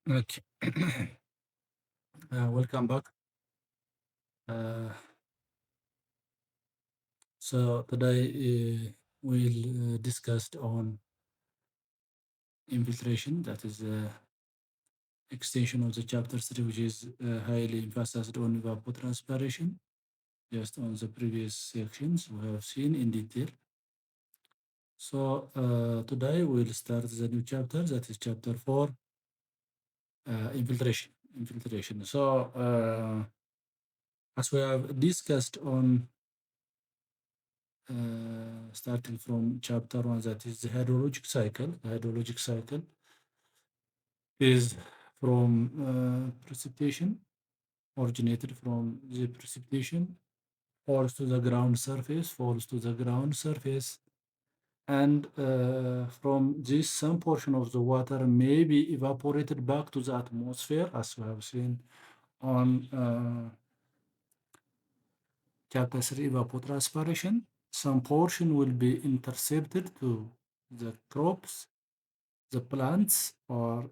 Okay. Welcome back. Uh, so today we'll discuss on infiltration. That is extension of the chapter 3, which is highly emphasized on evapotranspiration. Just on the previous sections we have seen in detail. So today we'll start the new chapter. That is chapter 4, infiltration. Infiltration. So as we have discussed on starting from chapter 1, that is the hydrologic cycle. The hydrologic cycle is from precipitation, originated from the precipitation, falls to the ground surface, and from this, some portion of the water may be evaporated back to the atmosphere, as we have seen on chapter 3, evapotranspiration. Some portion will be intercepted to the crops, the plants, or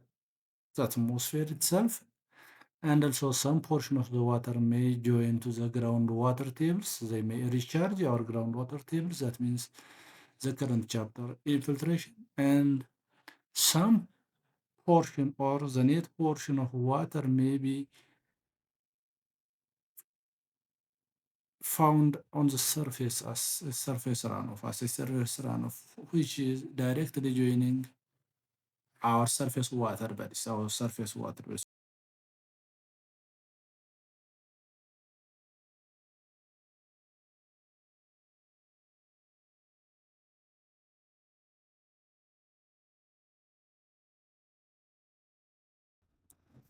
the atmosphere itself, and also some portion of the water may join to the groundwater tables. They may recharge our groundwater tables. That means the current chapter infiltration, and some portion or the net portion of water may be found on the surface as a surface runoff, which is directly joining our surface water bodies, our surface water bodies.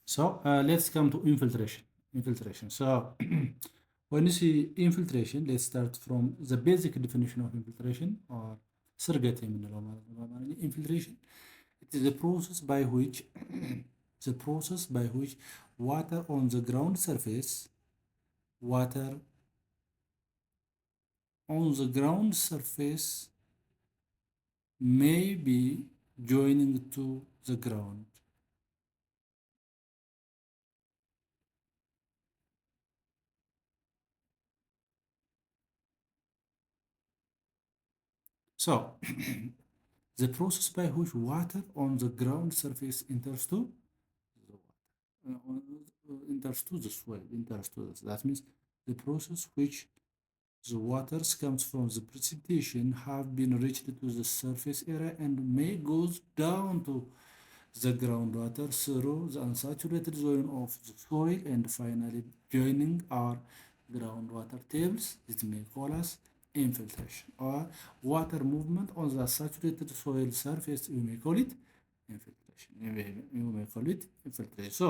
So let's come to infiltration. Infiltration. So when you see infiltration, let's start from the basic definition of infiltration or ስርገት የምንለው ማለት ነው በአማርኛ infiltration. It is the process by which the process by which water on the ground surface, water on the ground surface may be joining to the ground. So the process by which water on the ground surface enters to the soil, that means the process which the waters comes from the precipitation have been reached to the surface area and may goes down to the groundwater through the unsaturated zone of the soil and finally joining our groundwater tables. It may call us infiltration or water movement on the saturated soil surface. You may call it infiltration. You may call it infiltration. So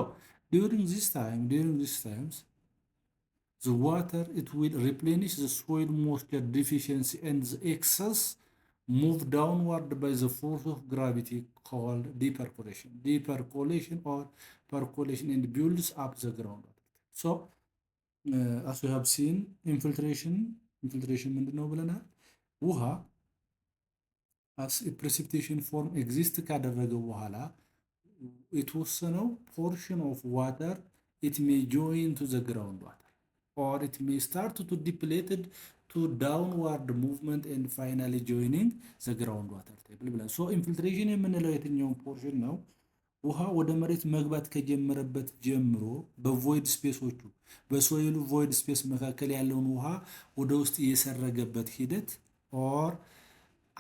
during these times, the water, it will replenish the soil moisture deficiency and the excess move downward by the force of gravity called depercolation. Depercolation or percolation and builds up the groundwater. So as we have seen, infiltration ምንድን ነው ብለናል? ውሃ as a precipitation form exist ካደረገ በኋላ የተወሰነው portion of water it may join to the groundwater or it may start to depleted to downward movement and finally joining the groundwater table ብለን ሶ ኢንፊልትሬሽን የምንለው የትኛውን ፖርሽን ነው? ውሃ ወደ መሬት መግባት ከጀመረበት ጀምሮ በቮይድ ስፔሶቹ በሶይሉ ቮይድ ስፔስ መካከል ያለውን ውሃ ወደ ውስጥ የሰረገበት ሂደት ኦር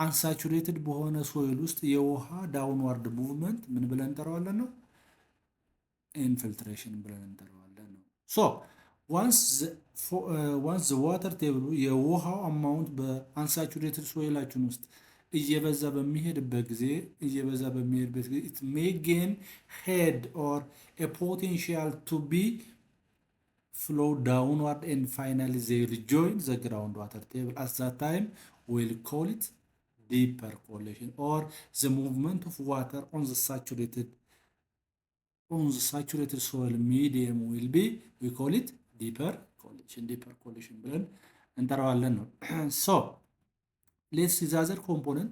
አንሳቹሬትድ በሆነ ሶይል ውስጥ የውሃ ዳውንዋርድ ሙቭመንት ምን ብለን እንጠራዋለን ነው? ኢንፊልትሬሽን ብለን እንጠራዋለን ነው። ሶ ዋንስ ዘ ዋተር ቴብሉ የውሃው አማውንት በአንሳቹሬትድ ሶይላችን ውስጥ እየበዛ በሚሄድበት ጊዜ ኢት ሜይ ጌን ሄድ ኦር ኤ ፖቴንሻል ቱ ቢ flow downward and finally they rejoin the groundwater table. At that time, we'll call it depercolation or the movement of water on the saturated soil medium will be, we call it depercolation ብለን እንጠራዋለን ነው። So let's see the other component.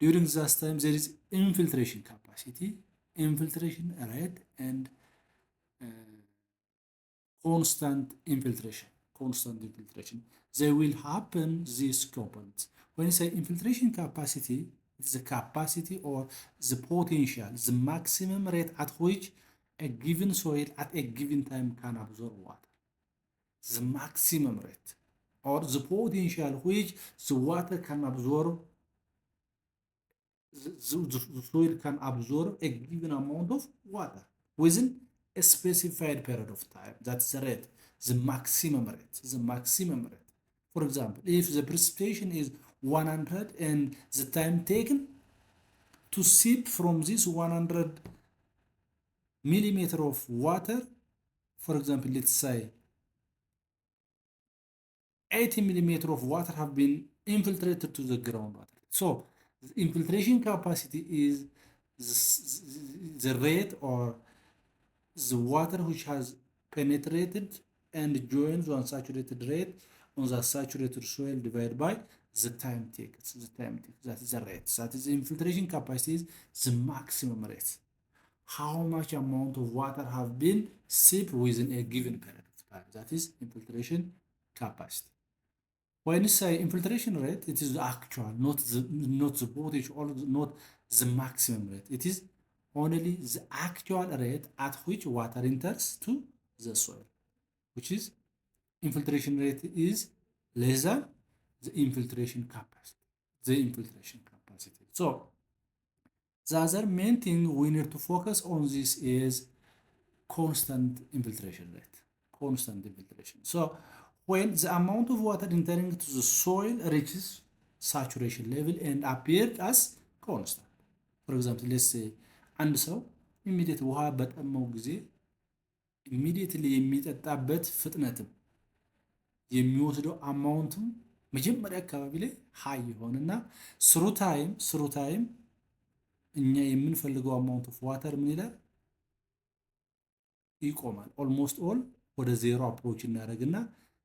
During this time there is infiltration capacity. infiltration rate and constant infiltration. Constant infiltration. They will happen these components. When you say infiltration capacity, it's the capacity or the potential, the maximum rate at which a given soil at a given time can absorb water. The maximum rate or the potential which the water can absorb, the soil can absorb a given amount of water within a specified period of time. That's the rate, the maximum rate, the maximum rate. For example, if the precipitation is 100 and the time taken to sip from this 100 millimeter of water, for example, let's say 80 millimeter of water have been infiltrated to the groundwater. So the infiltration capacity is the rate or the water which has penetrated and joins on saturated rate on the saturated soil divided by the time taken. That is the rate. That is the infiltration capacity is the maximum rate. How much amount of water have been sipped within a given period of time. That is infiltration capacity. When you say infiltration rate, it is the actual, not the voltage or not the maximum rate. It is only the actual rate at which water enters to the soil, which is infiltration rate is less than the infiltration capacity. So the other main thing we need to focus on this is constant infiltration rate. Constant infiltration. So when the amount of water entering to the soil reaches saturation level and appears as constant. For example, let's say አንድ ሰው ኢሚዲየት ውሃ በጠማው ጊዜ ኢሚዲየትሊ የሚጠጣበት ፍጥነትም የሚወስደው አማውንትም መጀመሪያ አካባቢ ላይ ሃይ ይሆንና ስሩ ታይም እኛ የምንፈልገው አማውንት ኦፍ ዋተር ምን ይላል ይቆማል። ኦልሞስት ኦል ወደ ዜሮ አፕሮች እናደርግና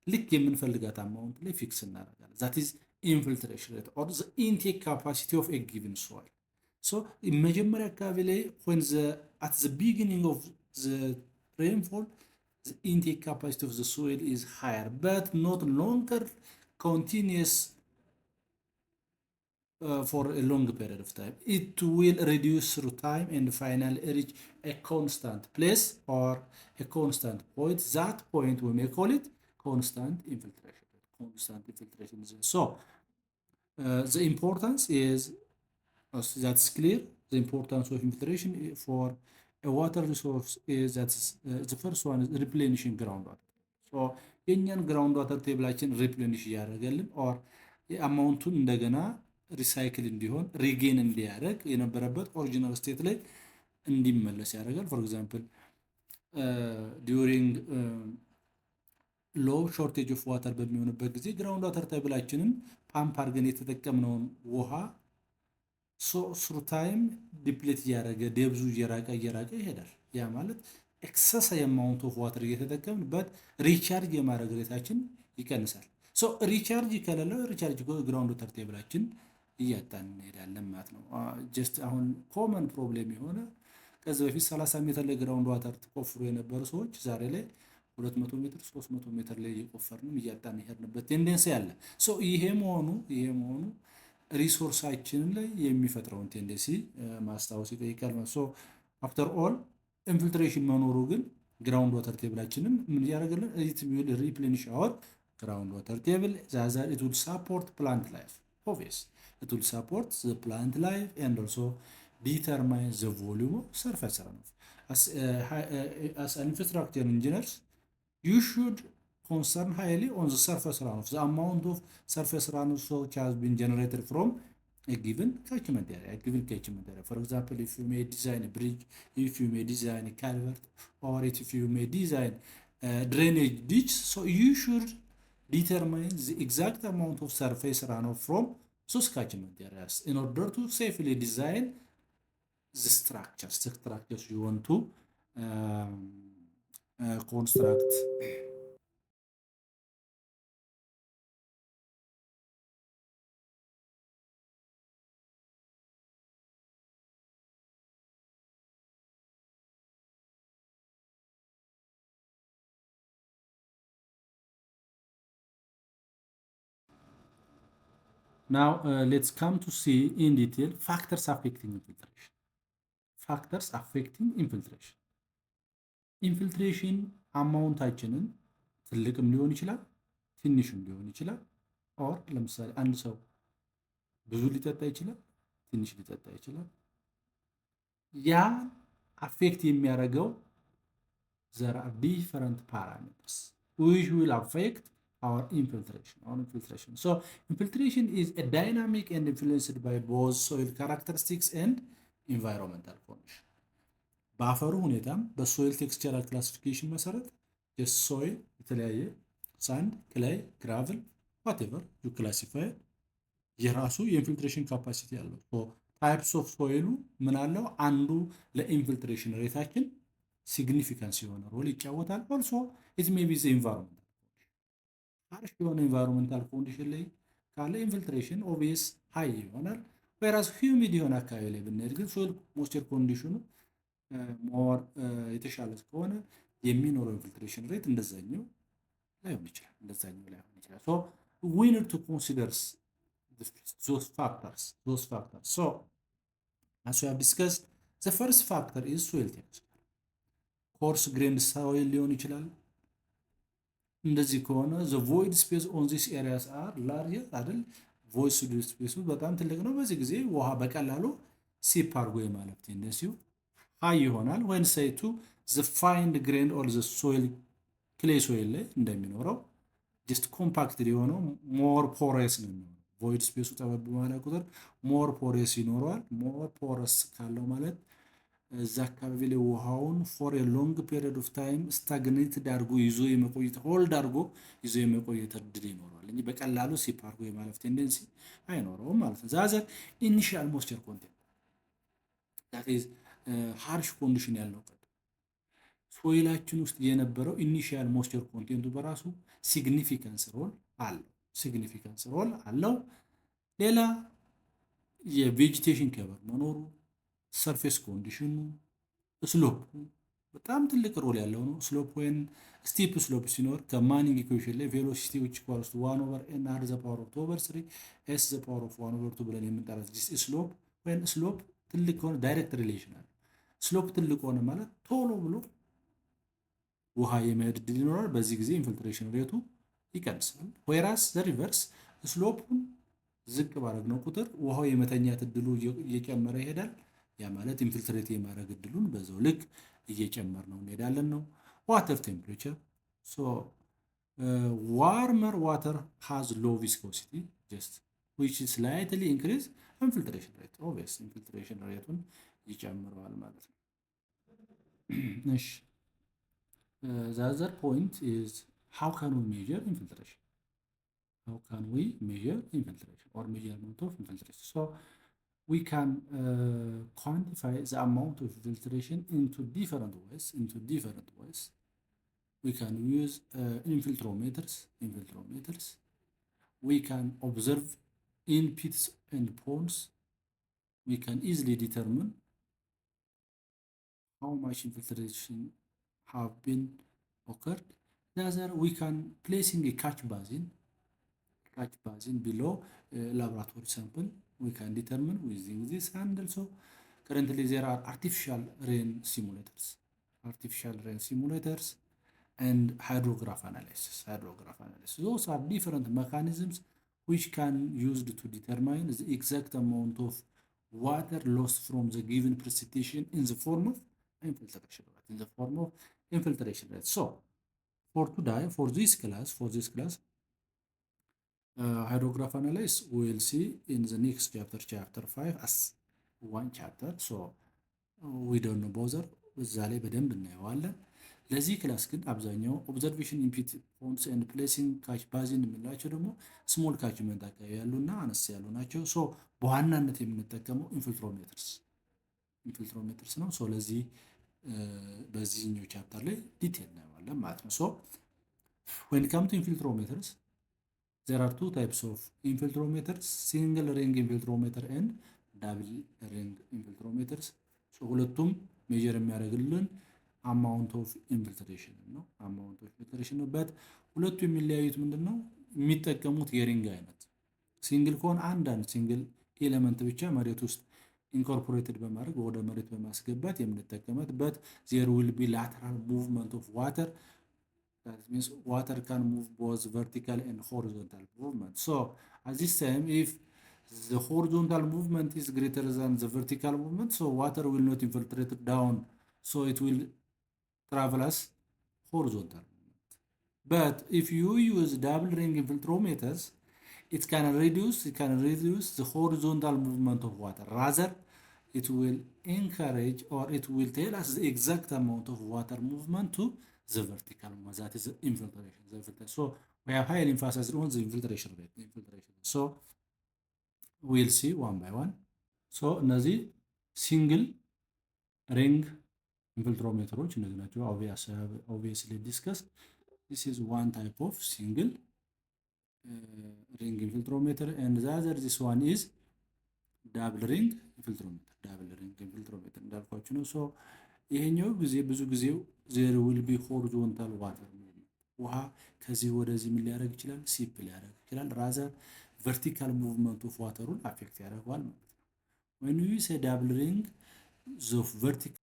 ልክ የምንፈልጋት አማውንት ላይ ፊክስ እናደርጋለን። ዛት ኢዝ ኢንፊልትሬሽን ሬት ኦር ዘ ኢንቴክ ካፓሲቲ ኦፍ ኤ ጊቭን ሶይል። ሶ መጀመሪያ አካባቢ ላይ when the at the beginning of the rainfall the intake capacity of the soil is higher but not longer continuous for a long period of time. It will reduce through time and finally reach a constant place or a constant point. That point we may call it constant infiltration. Constant infiltration. So the importance is that's clear. The importance of infiltration for a water resource is that the first one is replenishing groundwater. So የኛን groundwater ቴብላችን replenish እያደረገልን or አማውንቱን እንደገና ሪሳይክል እንዲሆን ሪጌን እንዲያደርግ የነበረበት ኦሪጂናል ስቴት ላይ እንዲመለስ ያደርጋል። ፎር ኤግዛምፕል ዲዩሪንግ ሎው ሾርቴጅ ኦፍ ዋተር በሚሆንበት ጊዜ ግራውንድ ዋተር ቴብላችንን ፓምፕ አድርገን የተጠቀምነውን ውሃ ስሩ ታይም ዲፕሌት እያደረገ ደብዙ እየራቀ ይሄዳል። ያ ማለት ኤክሰስ አማውንት ኦፍ ዋተር እየተጠቀምን በት ሪቻርጅ የማድረግ ሬታችን ይቀንሳል። ሶ ሪቻርጅ ከሌለው ሪቻርጅ ግራውንድ ዋተር ቴብላችን እያጣን እንሄዳለን ማለት ነው። ጀስት አሁን ኮመን ፕሮብሌም የሆነ ከዚህ በፊት 30 ሜትር ላይ ግራውንድ ዋተር ተቆፍሮ የነበሩ ሰዎች ዛሬ ላይ 200 ሜትር 300 ሜትር ላይ እየቆፈርንም እያጣን የሄድንበት ቴንደንሲ አለ። ሶ ይሄ መሆኑ ሪሶርሳችን ላይ የሚፈጥረውን ቴንደንሲ ማስታወስ ይጠይቃል። ሶ አፍተር ኦል ኢንፊልትሬሽን መኖሩ ግን ግራውንድ ዋተር ቴብላችንን ምን ያደርግልን ኢት ዊል ሪፕሌኒሽ አወር ground water table. That it will support plant life. Obvious, it will support the plant life and also determine the volume of surface runoff. As an infrastructure engineers, you should concern highly on the surface runoff, the amount of surface runoff which has been generated from a given catchment area. For example, if you may design a bridge, if you may design a culvert, or if you may design a drainage ditch, so you should determine the exact amount of surface runoff from those catchment areas in order to safely design the structures you want to construct. Now let's come to see in detail factors affecting infiltration. Factors affecting infiltration. ኢንፊልትሬሽን አማውንታችንን ትልቅም ሊሆን ይችላል፣ ትንሽም ሊሆን ይችላል። ኦር ለምሳሌ አንድ ሰው ብዙ ሊጠጣ ይችላል፣ ትንሽ ሊጠጣ ይችላል። ያ አፌክት የሚያደርገው there are different parameters which will affect our infiltration. So infiltration is a dynamic and influenced by both soil characteristics and environmental conditions. በአፈሩ ሁኔታም በሶይል ቴክስቸራል ክላሲፊኬሽን መሰረት የሶይል የተለያየ ሳንድ፣ ክላይ፣ ግራቭል ዋቴቨር ዩ ክላሲፋይ የራሱ የኢንፊልትሬሽን ካፓሲቲ አለው። ታይፕስ ኦፍ ሶይሉ ምን አለው? አንዱ ለኢንፊልትሬሽን ሬታችን ሲግኒፊካንስ የሆነ ሮል ይጫወታል። ኦልሶ ኢት ሜይ ቢ ዘ ኢንቫይሮንመንታል ሃርሽ የሆነ ኢንቫይሮንመንታል ኮንዲሽን ላይ ካለ ኢንፊልትሬሽን ኦብቪየስ ሃይ ይሆናል። ወይራስ ሂዩሚድ የሆነ አካባቢ ላይ ብንሄድ ግን ሶይል ሞይስቸር ኮንዲሽኑ ሞር የተሻለ ከሆነ የሚኖረው ኢንፊልትሬሽን ሬት እንደዛኛው ላይሆን ይችላል። ሶ we need to consider those factors. So as we have discussed, the first factor is soil texture. coarse grained soil ሊሆን ይችላል። እንደዚህ ከሆነ the void space on these areas are larger አይደል? void space በጣም ትልቅ ነው። በዚህ ጊዜ ውሃ በቀላሉ ሲፕ አድርጎ የማለፍ ቴንደንሲው ሃይ ይሆናል። when say to the fine grained or the soil clay soil ላይ እንደሚኖረው just compacted የሆነው more porous ነው የሚሆነው። void space ጠበብ ባለ ቁጥር more porous ይኖረዋል። more porous ካለው ማለት እዛ አካባቢ ላይ ውሃውን for a long period of time stagnated አድርጎ ይዞ የመቆየት ሆልድ አድርጎ ይዞ የመቆየት እድል ይኖረዋል እንጂ በቀላሉ ሲፕ አድርጎ የማለፍ ቴንደንሲ አይኖረውም ማለት ነው። ዛዘር ኢኒሺያል ሞይስቸር ኮንቴንት that is ሃርሽ ኮንዲሽን ያለው ሶይላችን ውስጥ የነበረው ኢኒሺያል ሞይስቸር ኮንቴንቱ በራሱ ሲግኒፊካንስ ሮል አለው። ሌላ የቬጂቴሽን ከቨር መኖሩ፣ ሰርፌስ ኮንዲሽኑ፣ ስሎፕ በጣም ትልቅ ሮል ያለው ነው። ስሎፕ ወይም ስቲፕ ስሎፕ ሲኖር ከማኒንግ ኢኩዌሽን ላይ ቬሎሲቲ which equals to 1/n r the power of 2/3 s the power of 1/2 ብለን የምንጠራት ስሎፕ ወይም ስሎፕ ትልቅ ከሆነ ዳይሬክት ሪሌሽን አለ። ስሎፕ ትልቅ ሆነ ማለት ቶሎ ብሎ ውሃ የመሄድ እድል ይኖራል። በዚህ ጊዜ ኢንፊልትሬሽን ሬቱ ይቀንሳል። ወይራስ ዘ ሪቨርስ ስሎፑን ዝቅ ባደረግነው ቁጥር ውሃው የመተኛት እድሉ እየጨመረ ይሄዳል። ያ ማለት ኢንፊልትሬት የማድረግ እድሉን በዛው ልክ እየጨመር ነው እንሄዳለን ነው። ዋተር ቴምፕሬቸር ሶ ዋርመር ዋተር ሃዝ ሎው ቪስኮሲቲ ጀስት which is slightly increase infiltration rate. obvious infiltration ሬቱን ይጨምረዋል ማለት ነው። እሺ the other point is how can we measure infiltration? Or measurement of infiltration? So we can quantify the amount of infiltration into different ways. We can use infiltrometers. We can observe in pits and ponds. We can easily determine how much infiltration have been occurred. The other, we can placing a catch basin below laboratory sample. We can determine using this, and also currently there are artificial rain simulators and hydrograph analysis. Those are different mechanisms which can used to determine the exact amount of water lost from the given precipitation in the form of infiltration rate. So for this class hydrograph analysis we will see in the next chapter 5 as one chapter. So we don't bother እዛ ላይ በደንብ እናየዋለን። ለዚህ ክላስ ግን አብዛኛው ኦብዘርቬሽን ኢንፒት ፖንድስ ኤንድ ፕሌሲንግ ካች ባዚን የምንላቸው ደግሞ ስሞል ካችመንት አካባቢ ያሉና አነስ ያሉ ናቸው። ሶ በዋናነት የምንጠቀመው ኢንፊልትሮሜትርስ ነው። ሶ ለዚህ በዚህኛው ቻፕተር ላይ ዲቴል እናየዋለን ማለት ነው። ሶ when it comes to infiltrometers, there are two types of infiltrometers, single ring infiltrometer and double ring infiltrometers. so ሁለቱም ሜጀር የሚያደርግልን አማውንት ኦፍ ኢንፊልትሬሽን ነው። በት ሁለቱ የሚለያዩት ምንድነው? የሚጠቀሙት የሪንግ አይነት ሲንግል ከሆነ አንዳንድ ሲንግል ኤሌመንት ብቻ መሬት ውስጥ ኢንኮርፖሬትድ በማድረግ ወደ መሬት በማስገባት የምንጠቀመት በት ዜር ዊል ቢ ላተራል ሙቭመንት ኦፍ ዋተር that means water can move both vertical and horizontal movement. So at this time, if the horizontal movement is greater than the vertical movement, so water will not infiltrate down, so it will travel as horizontal. But if you use double ring infiltrometers, it can reduce the horizontal movement of water. Rather, it will encourage or it will tell us the exact amount of water movement to the vertical movement. That is the infiltration. So we have high emphasis on the infiltration rate. So we'll see one by one. So እነዚህ ሲንግል ሪንግ ኢንፊልትሮሜትሮች እነዚህ ናቸው። obviously discussed. This is one type of single ring infiltrometer, and the other this one is double ring infiltrometer እንዳልኳችሁ ነው። ሶ ይሄኛው ብዙ ጊዜ there will be horizontal water movement ውሃ ከዚህ ወደዚህ ምን ሊያደርግ ይችላል? ሲፕ ሊያደርግ ይችላል። rather vertical movement of waterን አፌክት ያደርገዋል ማለት ነው። when we say double ring the vertical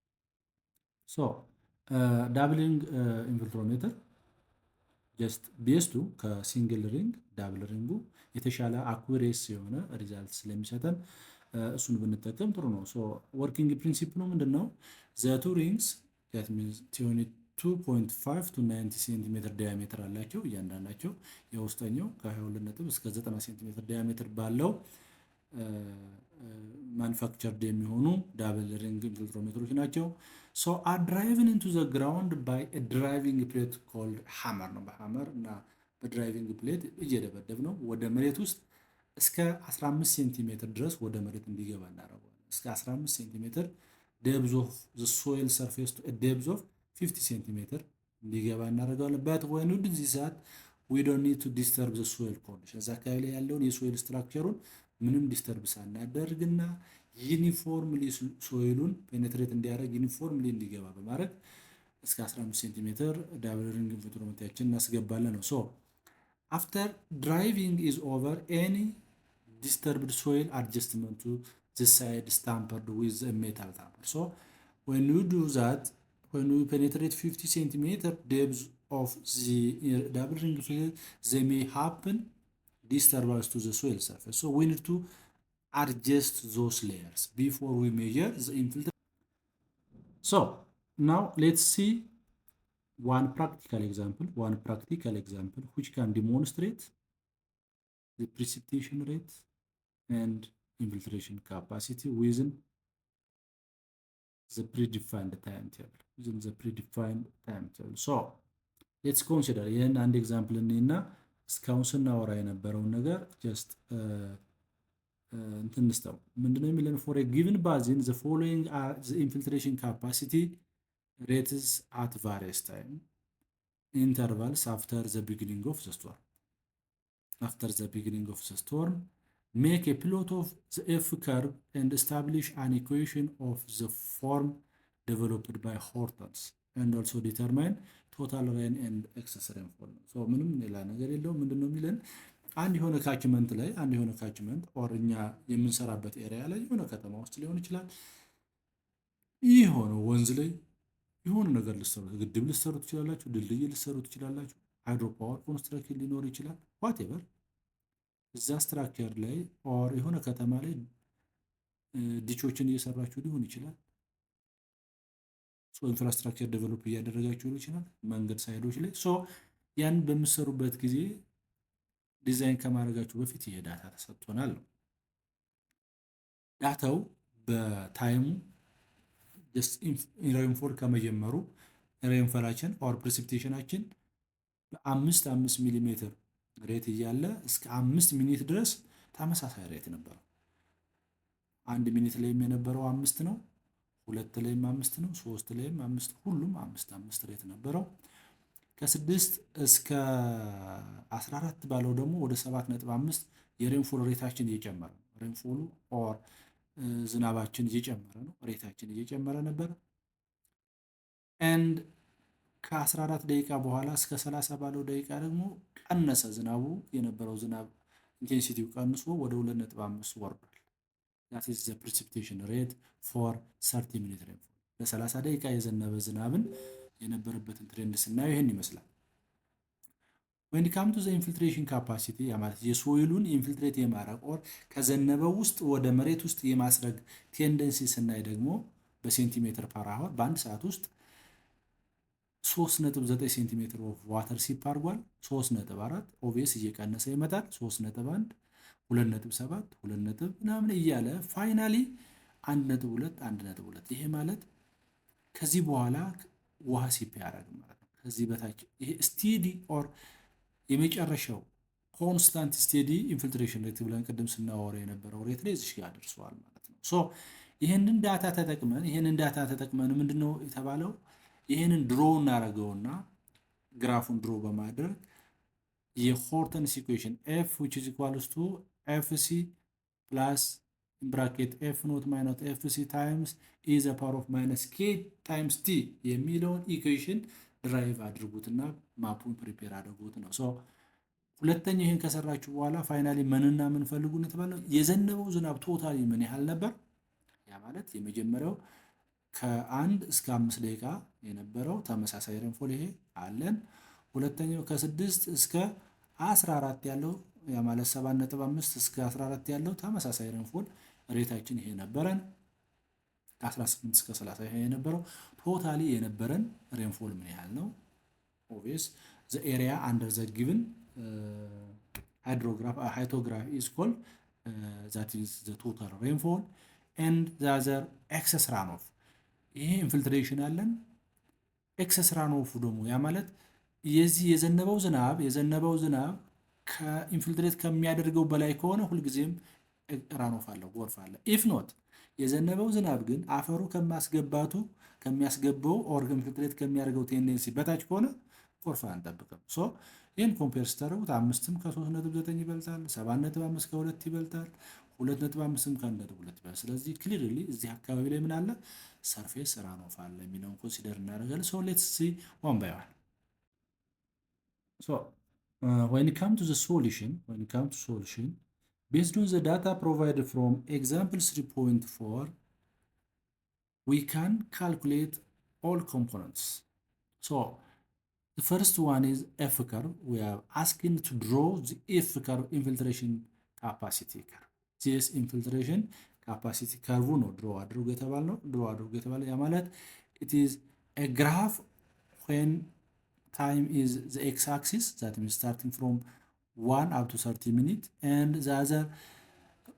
so double ring infiltrometer ጀስት ቤስቱ ከሲንግል ሪንግ ዳብል ሪንጉ የተሻለ አኩሬስ የሆነ ሪዛልት ስለሚሰጠን እሱን ብንጠቀም ጥሩ ነው። ሶ ወርኪንግ ፕሪንሲፕሉ ምንድነው? ዘ ቱ ሪንግስ that means 22.5 to 90 ሴንቲሜትር ዲያሜትር አላቸው እያንዳንዳቸው። የውስጠኛው ከ22 ነጥብ እስከ 90 ሴንቲሜትር ዲያሜትር ባለው ማኑፋክቸርድ የሚሆኑ ዳብል ሪንግ ኢንፊልትሮሜትሮች ናቸው። ሶ አር ድራይቭን ኢንቱ ዘ ግራውንድ ባይ ድራይቪንግ ፕሌት ኮልድ ሃመር ነው። በሃመር እና በድራይቪንግ ፕሌት እየደበደብ ነው ወደ መሬት ውስጥ እስከ 15 ሴንቲሜትር ድረስ ወደ መሬት እንዲገባ እናደርገዋለን። እስከ 15 ሴንቲሜትር ዴፕዝ ኦፍ ዘ ሶይል ሰርፌስ ቱ ዴፕዝ ኦፍ 50 ሴንቲሜትር እንዲገባ እናደርገዋለን። በት ወይን ዱ ዚስ ዛት ዊ ዶንት ኒድ ቱ ዲስተርብ ዘ ሶይል ኮንዲሽን። እዛ አካባቢ ላይ ያለውን የሶይል ስትራክቸሩን ምንም ዲስተርብ ሳናደርግና ዩኒፎርምሊ ሶይሉን ፔኔትሬት እንዲያደርግ ዩኒፎርምሊ እንዲገባ በማድረግ እስከ 15 ሴንቲሜትር ዳብል ሪንግ ኢንፊልትሮሜትራችን እናስገባለን ነው። ሶ አፍተር ድራይቪንግ ኢዝ ኦቨር ኤኒ disturbed soil adjustment to the side tampered with a metal tamper. So when you do that, when you penetrate 50 centimeter depth of the double ring field, they may happen disturbance to the soil surface. So we need to adjust those layers before we measure the infiltration. So now let's see one practical example which can demonstrate the precipitation rate and infiltration capacity within the predefined timetable. So let's consider ይህን አንድ ኤግዛምፕል እና እስካሁን ስናወራ የነበረውን ነገር ጀስት እንትን እንስተው ምንድነው የሚለን? for a given basin the following are the infiltration capacity rates at various time intervals after the beginning of the storm. Make a plot of the F curve and establish an equation of the form developed by Hortons and also determine total rain and excess rainfall. So ምንም ሌላ ነገር የለውም። ምንድነው የሚለን? አንድ የሆነ ካችመንት ኦር እኛ የምንሰራበት ኤሪያ ላይ የሆነ ከተማ ውስጥ ሊሆን ይችላል፣ የሆነ ወንዝ ላይ የሆነ ነገር ልትሰሩ፣ ግድብ ልትሰሩ ትችላላችሁ፣ ድልድይ ልትሰሩ ትችላላችሁ፣ ሃይድሮ ፓወር ኮንስትራክሽን ሊኖር ይችላል። ዋቴቨር እዛ ስትራክቸር ላይ ኦር የሆነ ከተማ ላይ ዲቾችን እየሰራችሁ ሊሆን ይችላል። ሶ ኢንፍራስትራክቸር ዴቨሎፕ እያደረጋችሁ ሊሆን ይችላል መንገድ ሳይዶች ላይ። ሶ ያን በምትሰሩበት ጊዜ ዲዛይን ከማድረጋችሁ በፊት ይሄ ዳታ ተሰጥቶናል ነው። ዳታው በታይሙ ጀስት ሬንፎል ከመጀመሩ ሬንፎላችን ኦር ፕሬሲፒቴሽናችን በ5 ሚሊሜትር ሬት እያለ እስከ 5 ሚኒት ድረስ ተመሳሳይ ሬት ነበረው። 1 ሚኒት ላይም የነበረው 5 ነው፣ 2 ላይም 5 ነው፣ 3 ላይም 5፣ ሁሉም 5 ሬት ነበረው። ከ6 እስከ 14 ባለው ደግሞ ወደ 7.5 የሬንፎል ሬታችን እየጨመረ ነው። ሬንፎሉ ኦር ዝናባችን እየጨመረ ነው፣ ሬታችን እየጨመረ ነበር። ኤንድ ከ14 ደቂቃ በኋላ እስከ 30 ባለው ደቂቃ ደግሞ ቀነሰ። ዝናቡ የነበረው ዝናብ ኢንቴንሲቲው ቀንሶ ወደ 2.5 ወርዷል። that is the precipitation rate for 30 minute rainfall ለ30 ደቂቃ የዘነበ ዝናብን የነበረበትን ትሬንድ ስናየው ይሄን ይመስላል። when it comes to the infiltration capacity ያ ማለት የሶይሉን ኢንፊልትሬት የማድረግ ኦር ከዘነበው ውስጥ ወደ መሬት ውስጥ የማስረግ ቴንደንሲ ስናይ ደግሞ በሴንቲሜትር ፐር አወር በአንድ ሰዓት ውስጥ 3.9 ሴንቲሜትር ኦፍ ዋተር ሲፕ አድርጓል። 3.4 ኦቪየስ እየቀነሰ ይመጣል። 3.1 2.7 2 ምናምን እያለ ፋይናሊ 1.2 1.2 ይሄ ማለት ከዚህ በኋላ ውሃ ሲፕ ያደርግ ማለት ነው። ከዚህ በታች ይሄ ስቴዲ ኦር የመጨረሻው ኮንስታንት ስቴዲ ኢንፊልትሬሽን ሬት ብለን ቅድም ስናወራ የነበረው ሬት ላይ እዚህ ጋር ደርሰዋል ማለት ነው። ሶ ይሄንን ዳታ ተጠቅመን ምንድነው የተባለው? ይሄንን ድሮ እናደርገውና ግራፉን ድሮ በማድረግ የሆርተንስ ኢኩዌሽን f which is equals to fc plus bracket f naught minus fc times e the power of minus k times t የሚለውን ኢኩዌሽን ድራይቭ አድርጉትና ማፑን ፕሪፔር አድርጉት ነው። ሶ ሁለተኛ ይሄን ከሰራችሁ በኋላ ፋይናሊ ምንና ምን ፈልጉን የተባለው የዘነበው ዝናብ ቶታሊ ምን ያህል ነበር? ያ ማለት የመጀመሪያው ከ1 እስከ 5 ደቂቃ የነበረው ተመሳሳይ ሬንፎል ይሄ አለን። ሁለተኛው ከ6 እስከ 14 ያለው ያ ማለት 7.5 እስከ 14 ያለው ተመሳሳይ ሬንፎል ሬታችን ይሄ ነበረን። ከ18 እስከ 30 ይሄ የነበረው ቶታሊ የነበረን ሬንፎል ምን ያህል ነው? ኦብቪየስ the area under the given hydrograph is called that is the total rainfall and the other excess runoff ይሄ ኢንፊልትሬሽን አለን። ኤክሰስ ራንኦፍ ደግሞ ያ ማለት የዚህ የዘነበው ዝናብ ከኢንፊልትሬት ከሚያደርገው በላይ ከሆነ ሁልጊዜም ራንኦፍ አለው፣ ጎርፍ አለ። ኢፍ ኖት የዘነበው ዝናብ ግን አፈሩ ከሚያስገባው ኦር ኢንፊልትሬት ከሚያደርገው ቴንደንሲ በታች ከሆነ ጎርፍ አንጠብቅም። ሶ ይህን ኮምፔር ስታደርጉት 5ም ከ3.9 ይበልጣል፣ 7.5 ከ2 ይበልጣል፣ 2.5ም ከ1.2 ይበልጣል። ስለዚህ ክሊርሊ እዚህ አካባቢ ላይ ምን አለ? ሰርፌስ ራንኦፍ አለ የሚለውን ኮንሲደር እናደርጋለን። ሶ ሌትስ ሲ ዋን ባይ ዋን። ሶ when it comes to the solution based on the data provided from example 3.4 we can calculate all components. So the first one is F curve. We are asking to draw the F curve infiltration capacity curve. This infiltration capacity curve ነው ድሮ አድርጎ የተባለው ያ ማለት it is a graph when time is the x-axis that means starting from 1 up to 30 minutes and the other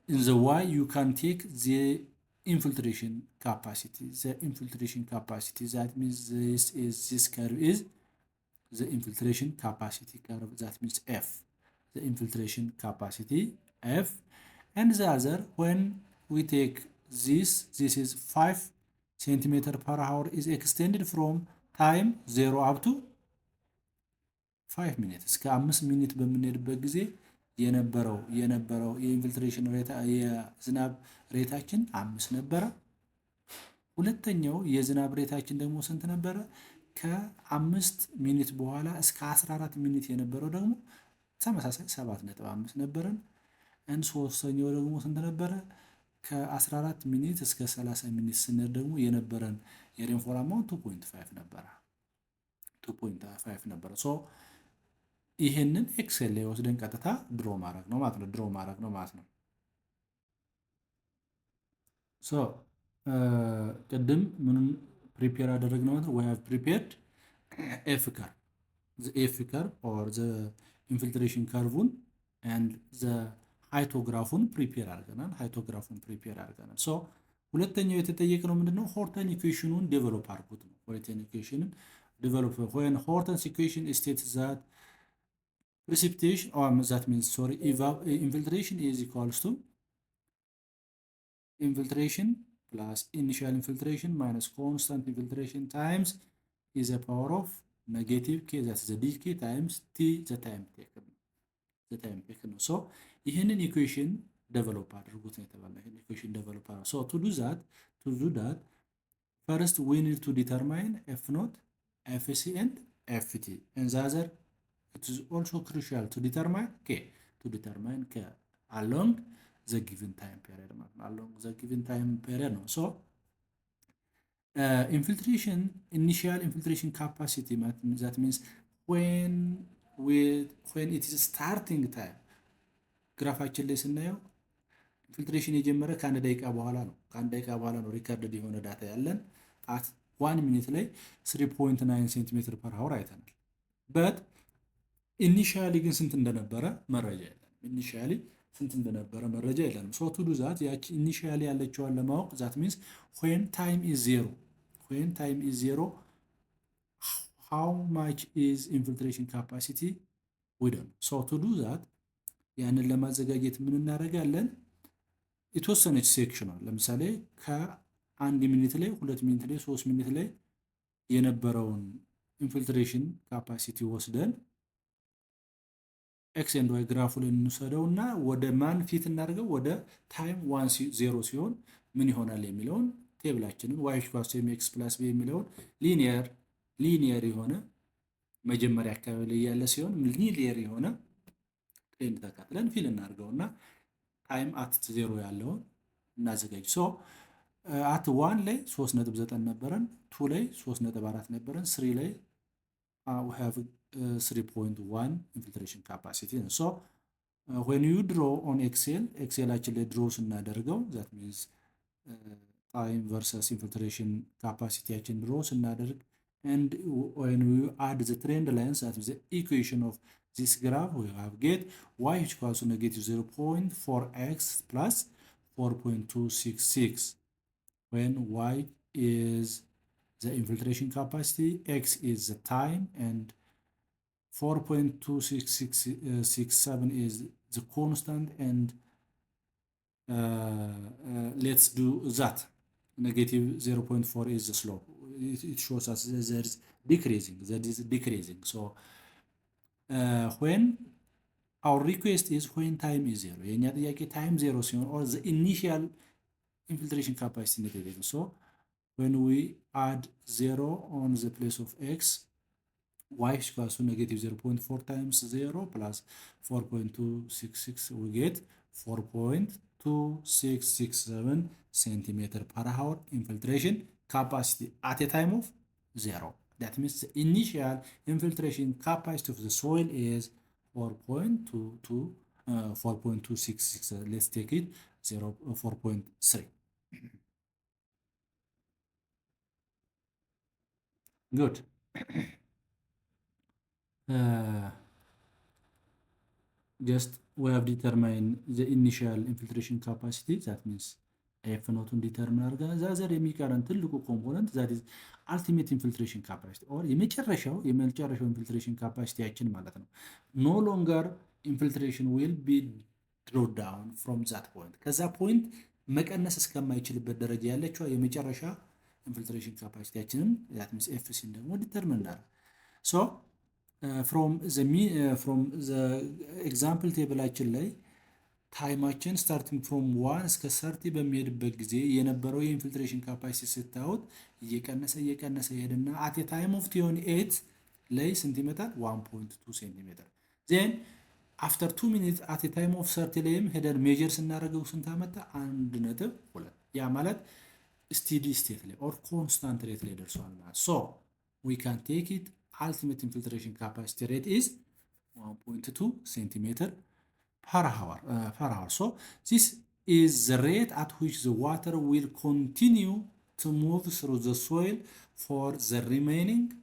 in the y you can take the infiltration capacity that means this curve is the infiltration capacity curve that means F, the infiltration capacity F, and the other when we take this is 5 centimeter per hour is extended from time 0 up to 5 minutes እስከ 5 ሚኒት በምንሄድበት ጊዜ የነበረው የኢንፊልትሬሽን ሬት የዝናብ ሬታችን 5 ነበረ። ሁለተኛው የዝናብ ሬታችን ደግሞ ስንት ነበረ? ከ5 ሚኒት በኋላ እስከ 14 ሚኒት የነበረው ደግሞ ተመሳሳይ 7.5 ነበረን። ሶስተኛው ደግሞ ስንት ነበረ? ከ14 ሚኒት እስከ 30 ሚኒት ስንሄድ ደግሞ የነበረን የሬንፎል አማውንት 2.5 ነበረ። ሶ ይሄንን ኤክሴል ላይ ወስደን ቀጥታ ድሮ ማድረግ ነው ማለት ነው። ሶ ቅድም ምንም ፕሪፔር አደረግነው ማለት we have prepared F curve or the infiltration curve and the ሃይቶግራፉን ፕሪፔር አድርገናል። ሶ ሁለተኛው የተጠየቀው ምንድነው? ሆርተን ኢኩዌሽኑን ዴቨሎፕ አድርጉት ነው። when Horton's equation states that precipitation or that means infiltration is equals to infiltration plus initial infiltration minus constant infiltration times is a power of negative k, that's the dk times t, the time taken ነው። ሶ ይህንን ኢኩዌሽን ዴቨሎፕ አድርጉት ነው የተባለው። ይህን ኢኩዌሽን ዴቨሎፕ አድርጉት። ሶ to do that first we need to determine f naught, fc and ft, and the other it is also crucial to determine k. to determine along the given time period ማለት ነው። along the given time period ነው። so infiltration initial infiltration capacity that means when it is starting time ግራፋችን ላይ ስናየው ኢንፊልትሬሽን የጀመረ ከአንድ ደቂቃ በኋላ ነው። ከአንድ ደቂቃ በኋላ ነው ሪከርድ የሆነ ዳታ ያለን አት 1 ሚኒት ላይ 3.9 ሴንቲሜትር ፐር ሀወር አይተናል። በት ኢኒሺያሊ ግን ስንት እንደነበረ መረጃ የለም። ኢኒሺያሊ ስንት እንደነበረ መረጃ የለንም። ሶ ቱ ዱ ዛት ያቺ ኢኒሺያሊ ያለችዋን ለማወቅ ዛት ሚንስ when time is zero how much is infiltration capacity we don't know. so to do that ያንን ለማዘጋጀት ምን እናደርጋለን? የተወሰነች ሴክሽኗል ለምሳሌ ከ1 ሚኒት ላይ 2 ሚኒት ላይ 3 ሚኒት ላይ የነበረውን ኢንፊልትሬሽን ካፓሲቲ ወስደን ኤክስ ኤንድ ዋይ ግራፉ ላይ እንውሰደውና ወደ ማን ፊት እናደርገው? ወደ ታይም 0 ሲሆን ምን ይሆናል የሚለውን ቴብላችንን y = x + b የሚለውን ሊኒየር የሆነ መጀመሪያ አካባቢ ላይ ያለ ሲሆን ሊኒየር የሆነ ትሬንድ ተከትለን ፊል እናድርገውና ታይም አት 0 ያለውን እናዘጋጅ። ሶ አት 1 ላይ 3.9 ነበረን፣ 2 ላይ 3.4 ነበረን፣ 3 ላይ we have 3.1 infiltration capacity. so when you draw on ኤክሴላችን ላይ ድሮ ስናደርገው that means time versus infiltration capacity ድሮ ስናደርግ and when we add the trend lines, that is the equation of this graph, we have get y equals to -0.4x plus 4.266 when y is the infiltration capacity, x is the time, and 4.2667 is the constant, and let's do that. -0.4 is the slope. It shows us there is decreasing. So when our request is when time is 0, የኛ ጥያቄ time 0 ሲሆን or the initial infiltration capacity negative. So when we add 0 on the place of x, y equals to -0.4 times 0 plus 4.266, we get 4.2667 centimeter per hour infiltration capacity at a time of 0. That means the initial infiltration capacity of the soil is 4.266. Let's take it 4.3. Good. Just we have determined the initial infiltration capacity. That means ኤፍ ኖቱን ዲተርሚን አድርጋ ዛዘር የሚቀረን ትልቁ ኮምፖነንት ዛት ኢዝ አልቲሜት ኢንፊልትሬሽን ካፓሲቲ ኦር የመጨረሻው ኢንፊልትሬሽን ካፓሲቲያችን ማለት ነው። ኖ ሎንገር ኢንፊልትሬሽን ዊል ቢ ድሮ ዳውን ፍሮም ዛት ፖይንት፣ ከዛ ፖይንት መቀነስ እስከማይችልበት ደረጃ ያለችው የመጨረሻ ኢንፊልትሬሽን ካፓሲቲያችንን ዛት ሚንስ ኤፍሲን ደግሞ ዲተርሚን እናደርግ። ሶ ፍሮም ዘ ኤግዛምፕል ቴብላችን ላይ ታይማችን ስታርቲንግ ፍሮም 1 እስከ 30 በሚሄድበት ጊዜ የነበረው የኢንፊልትሬሽን ካፓሲቲ ስታዩት እየቀነሰ ይሄድና አት ኤ ታይም ኦፍ 28 ላይ ስንት ይመጣል? 1.2 ሴንቲሜትር። ዜን አፍተር 2 ሚኒት አት ኤ ታይም ኦፍ 30 ላይም ሄደን ሜጀር ስናደርገው ስንት አመጣ? 1.2። ያ ማለት ስቲዲ ስቴት ላይ ኦር ኮንስታንት ሬት ላይ ደርሷል ማለት። ሶ ዊ ካን ቴክ ኢት አልቲሜት ኢንፊልትሬሽን ካፓሲቲ ሬት ኢዝ 1.2 ሴንቲሜትር per hour. So this is the rate at which the water will continue to move through the soil for the remaining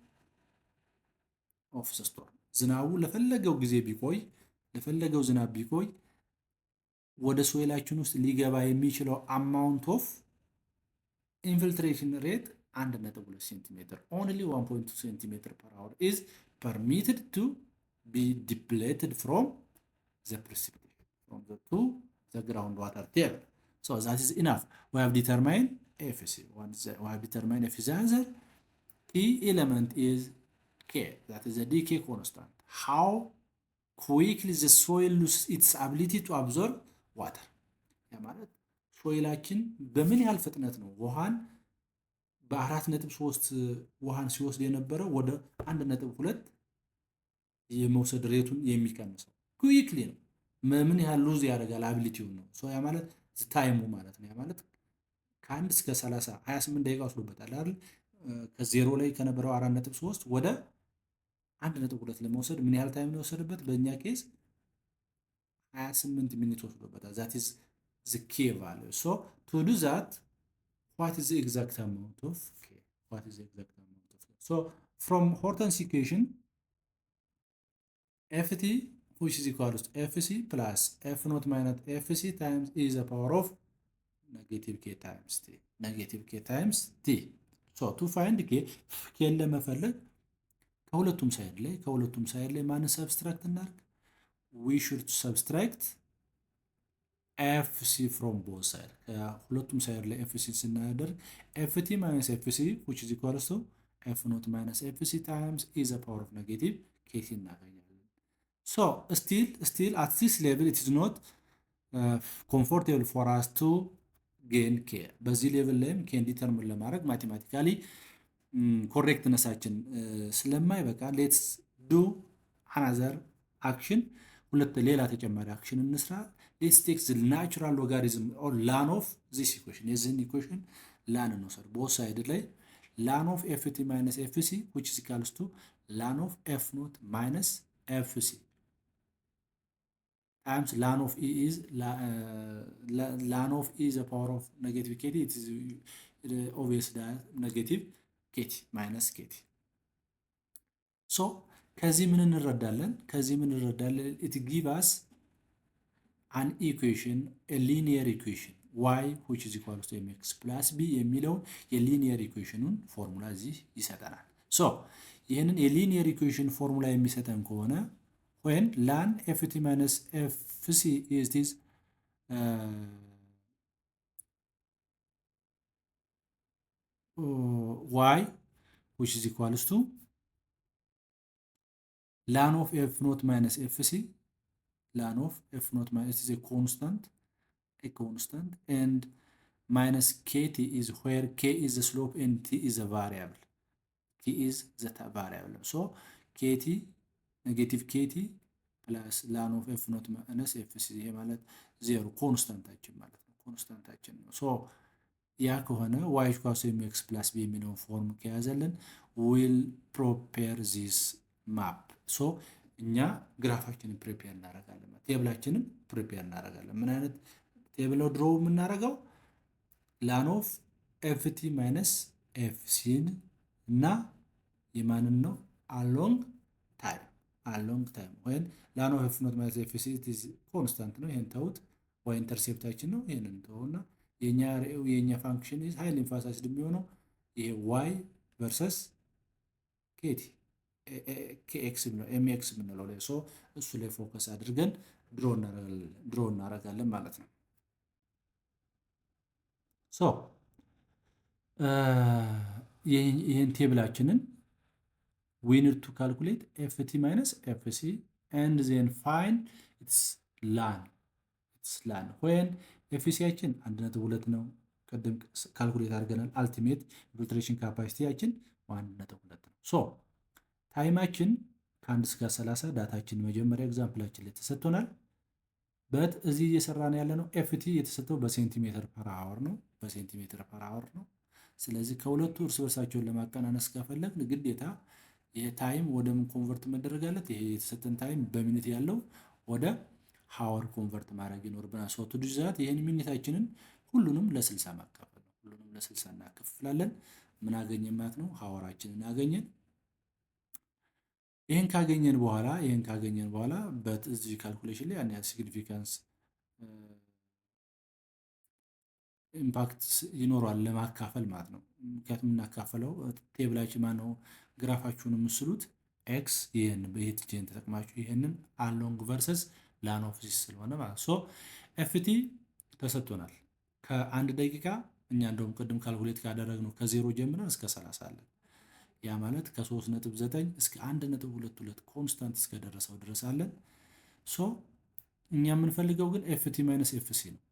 of the storm. ዝናቡ ለፈለገው ጊዜ ቢቆይ ለፈለገው ዝናብ ቢቆይ ወደ ሶይላችን ውስጥ ሊገባ የሚችለው አማውንት ኦፍ ኢንፊልትሬሽን ሬት 1.2 ሴንቲሜትር only 1.2 ሴንቲሜትር per hour is permitted to be depleted from the precipitation from to the groundwater table. So that is enough. We have determined FC. Once we have determined FC, the other key element is K. That is the decay constant. How quickly the soil loses its ability to absorb water. ያ ማለት ሶይላችን በምን ያህል ፍጥነት ነው ውሃን በ4.3 ውሃን ሲወስድ የነበረው ወደ 1.2 የመውሰድ ሬቱን የሚቀንሰው ኩዊክሊ ነው። ምን ያህል ሉዝ ያደርጋል አቢሊቲውን ነው። ሶ ያ ማለት ታይሙ ማለት ነው። ያ ማለት ከ1 እስከ 30 28 ደቂቃ ወስዶበታል አይደል? ከዜሮ ላይ ከነበረው 4.3 ወደ 1.2 ለመውሰድ ምን ያህል ታይም ነው የወሰደበት? በእኛ ኬዝ 28 ሚኒት ወስዶበታል። ዛት ኢዝ ዘ ኬ ቫልዩ። ሶ ቱ ዱ ዛት what is the exact amount of k? What is the exact amount of k? So from Horton's equation, ft which is equals to fc plus f naught minus fc times e is the power of negative k times t. Negative k times t. So to find k ለመፈለግ ከሁለቱም ሳይድ ላይ ማንን ሰብስትራክት እናድርግ? we should subtract fc from both sides. ከሁለቱም ሳይድ ላይ fc ስናደርግ ft minus fc which is equals to f naught minus fc times e the power of negative kt እናገኛለን። so still at this level it is not comfortable for us to gain k. በዚህ ሌቭል ላይም k ዲተርሚን ለማድረግ ማቴማቲካሊ ኮሬክትነሳችን ስለማይበቃ ሌትስ ዱ አናዘር አክሽን፣ ሌላ ተጨማሪ አክሽን እንስራ። ሌትስ ቴክ ዘ ናቹራል ሎጋሪዝም ኦር ላን ኦፍ ዚስ ኢኩዌሽን። የዚህን ኢኩዌሽን ላን እንውሰድ። ቦት ሳይድ ላይ ላን ኦፍ ኤፍቲ ማይነስ ኤፍሲ ዊች ኢዝ ኢኳልስ ቱ ላን ኦፍ ኤፍ ኖት ማይነስ ኤፍሲ ታይምስ ላን ኦፍ ኢ ኢዝ ላን ኦፍ ኢ ዘ ፓወር ኦፍ ኔጌቲቭ ኬቲ ኢት ኢዝ ኦብቪየስ ዳት ኔጌቲቭ ኬቲ ማይነስ ኬቲ። ሶ ከዚህ ምን እንረዳለን? ኢት ጊቭ አስ አን ኢኩዌሽን ሊኒየር ኢኩዌሽን y which is equal to mx plus b የሚለውን የሊኒየር ኢኩዌሽኑን ፎርሙላ እዚህ ይሰጠናል። ሶ ይህንን የሊኒየር ኢኩዌሽን ፎርሙላ የሚሰጠን ከሆነ when ln ft minus fc is this y which is equals to ln of f naught minus fc, ln of f naught minus is a constant and minus kt is where k is the slope and t is a variable. So kt negative kt plus ln of f naught minus fc ይሄ ማለት ዜሮ ኮንስታንታችን ማለት ነው። ኮንስታንታችን ነው። ሶ ያ ከሆነ y equals to mx plus b የሚለውን ፎርም ከያዘልን will prepare this map. ሶ እኛ ግራፋችንን ፕሪፔር እናደርጋለን፣ ቴብላችንን ፕሪፔር እናደርጋለን። ምን አይነት ቴብል ነው ድሮው የምናደርገው? ላን ኦፍ ኤፍቲ ማይነስ ኤፍሲን እና የማንን ነው አሎንግ ታይም ወይም ላን ኦፍ ኤፍ ኖት ማይነስ ኤፍሲ ኢዝ ኮንስታንት ነው። ይሄን ተውት። ዋይ ኢንተርሴፕታችን ነው። ይሄንን ተውና የኛ ፋንክሽን ኢዝ ሃይሊ ኢንፋሳይዝድ የሚሆነው ይሄ ዋይ ቨርሰስ ኬቲ ኤክስ ነው ኤምኤክስ የምንለው ላይ ሶ እሱ ላይ ፎከስ አድርገን ድሮ እናደርጋለን ማለት ነው። ሶ ይህን ቴብላችንን we need to calculate ft minus fc and then find its ln when fcያችን 1.2 ነው። ቀደም ካልኩሌት አድርገናል። አልቲሜት ኢንፊልትሬሽን ካፓሲቲያችን 1.2 ነው። ሶ ታይማችን ከ1 እስከ 30 ዳታችን መጀመሪያ ኤግዛምፕላችን ላይ ተሰጥቶናል። በት እዚህ እየሰራን ያለ ነው ኤፍቲ የተሰጠው በሴንቲሜትር ፐር አወር ነው። ስለዚህ ከሁለቱ እርስ በርሳቸውን ለማቀናነስ ከፈለግን ግዴታ ይሄ ታይም ወደ ምን ኮንቨርት መደረግ አለበት? ይሄ የተሰጠን ታይም በሚኒት ያለው ወደ ሃወር ኮንቨርት ማድረግ ይኖርብናል። ሶ ቱ ዱ ዛት ይሄን ሚኒታችንን ሁሉንም ለ60 ማካፈል ነው። ሁሉንም ለ60 እናከፍላለን። ምን አገኘን ማለት ነው? ሃወራችንን አገኘን። ይሄን ካገኘን በኋላ በዚህ ካልኩሌሽን ላይ ያን ያህል ሲግኒፊካንስ ኢምፓክት ይኖራል ለማካፈል ማለት ነው። ምክንያቱም እናካፈለው ቴብላችን ማነው ግራፋችሁን የምስሉት ኤክስ ይሄን በኤትጄን ተጠቅማችሁ ይሄንን አሎንግ ቨርሰስ ላን ኦፍ ዚስ ስለሆነ ማለት ሶ ኤፍቲ ተሰጥቶናል። ከ1 ደቂቃ እኛ እንደውም ቅድም ካልኩሌት ካደረግነው ከ0 ጀምረን እስከ 30 አለ። ያ ማለት ከ3.9 እስከ 1.22 ኮንስታንት እስከደረሰው ድረስ አለን። ሶ እኛ የምንፈልገው ግን ኤፍቲ ማይነስ ኤፍሲ ነው።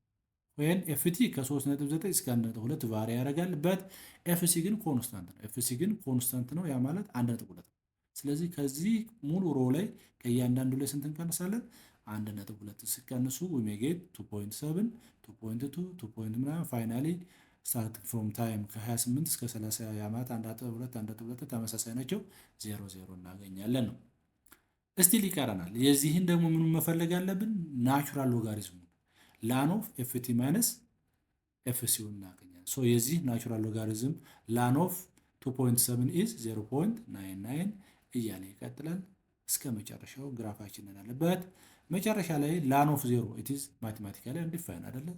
ወይም ኤፍቲ ከ3.9 እስከ 1.2 ቫሪ ያደርጋል። በት ኤፍሲ ግን ኮንስታንት ነው። ያ ማለት 1.2 ነው። ስለዚህ ከዚህ ሙሉ ሮ ላይ ከእያንዳንዱ ላይ ስንት እንቀንሳለን? 1.2 ሲቀንሱ we may get 2.7 2.2 2 ምናምን ፋይናሊ ስታርት ፍሮም ታይም ከ28 እስከ 30 ያማት 1.2 1.2 ተመሳሳይ ናቸው 0 እናገኛለን ነው። እስቲል ይቀረናል። የዚህን ደግሞ ምኑን መፈለግ ያለብን ናቹራል ሎጋሪዝሙ ላን ኦፍ ኤፍቲ ማይነስ ኤፍሲውን እናገኛለን። ሶ የዚህ ናቹራል ሎጋሪዝም ላን ኦፍ 2.7 ኢዝ 0.99 እያለ ይቀጥላል እስከ መጨረሻው ግራፋችንን አለበት። መጨረሻ ላይ ላን ኦፍ 0 ኢት ኢዝ ማቴማቲካሊ አንዲፋይን አይደለ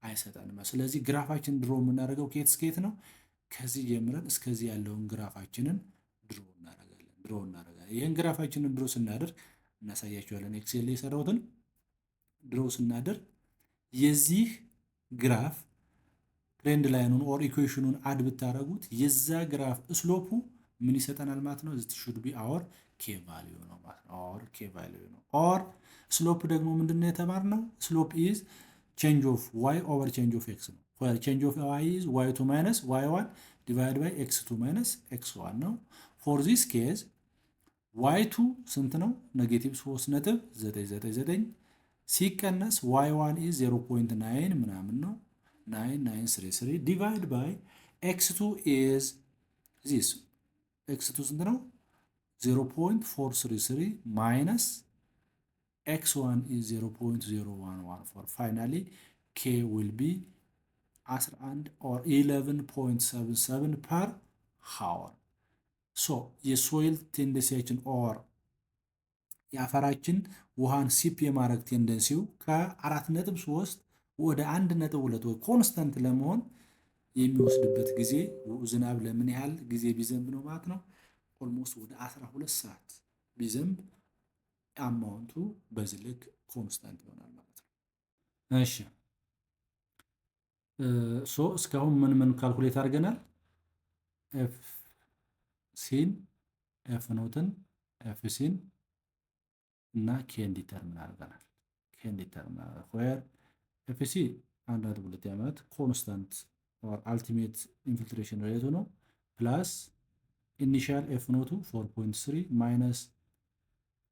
አይሰጠንም። ስለዚህ ግራፋችን ድሮ የምናደርገው ከየት እስከ የት ነው? ከዚህ ጀምረን እስከዚህ ያለውን ግራፋችንን ድሮ እናደርጋለን። ይህን ግራፋችንን ድሮ ስናደርግ እናሳያቸዋለን። ኤክሴል ላይ የሰራሁትን ድሮ ስናደርግ የዚህ ግራፍ ትሬንድ ላይኑን ኦር ኢኩዌሽኑን አድ ብታደርጉት የዛ ግራፍ ስሎፑ ምን ይሰጠናል ማለት ነው? this should be our k value ነው ማለት ነው። or k value ነው። or ስሎፕ ደግሞ ምንድነው የተማርነው? ስሎፕ is change of y over change of x ነው። where change of y is y2 minus y1 divided by x2 minus x1 ነው። for this case y2 ስንት ነው? ኔጌቲቭ 3.999 ሲቀነስ y1 is 0.9 ምናምን ነው 9933 divided by x2 is this x2 ስንት ነው? 0.433 minus x1 is 0.0114 finally k will be 11 or 11.77 per hour. so የሶይል ቴንደንሲያችን ኦር የአፈራችን ውሃን ሲፕ የማድረግ ቴንደንሲው ከ4.3 ወደ 1.2 ወይ ኮንስታንት ለመሆን የሚወስድበት ጊዜ ዝናብ ለምን ያህል ጊዜ ቢዘንብ ነው ማለት ነው? ኦልሞስት ወደ 12 ሰዓት ቢዘንብ አማውንቱ በዚህ ልክ ኮንስታንት ይሆናል ማለት ነው። እሺ ሶ እስካሁን ምን ካልኩሌት አድርገናል? ኤፍ ሲን ኤፍ ኖትን ኤፍ ሲን እና ኬን ዲተርሚን አድርገናል። ኬን ዲተርሚን ዌር ኤፍ ሲ 1.2 ዓመት ኮንስታንት ኦር አልቲሜት ኢንፊልትሬሽን ሬቱ ነው ፕላስ ኢኒሻል ኤፍ ኖቱ 4.3 ማይነስ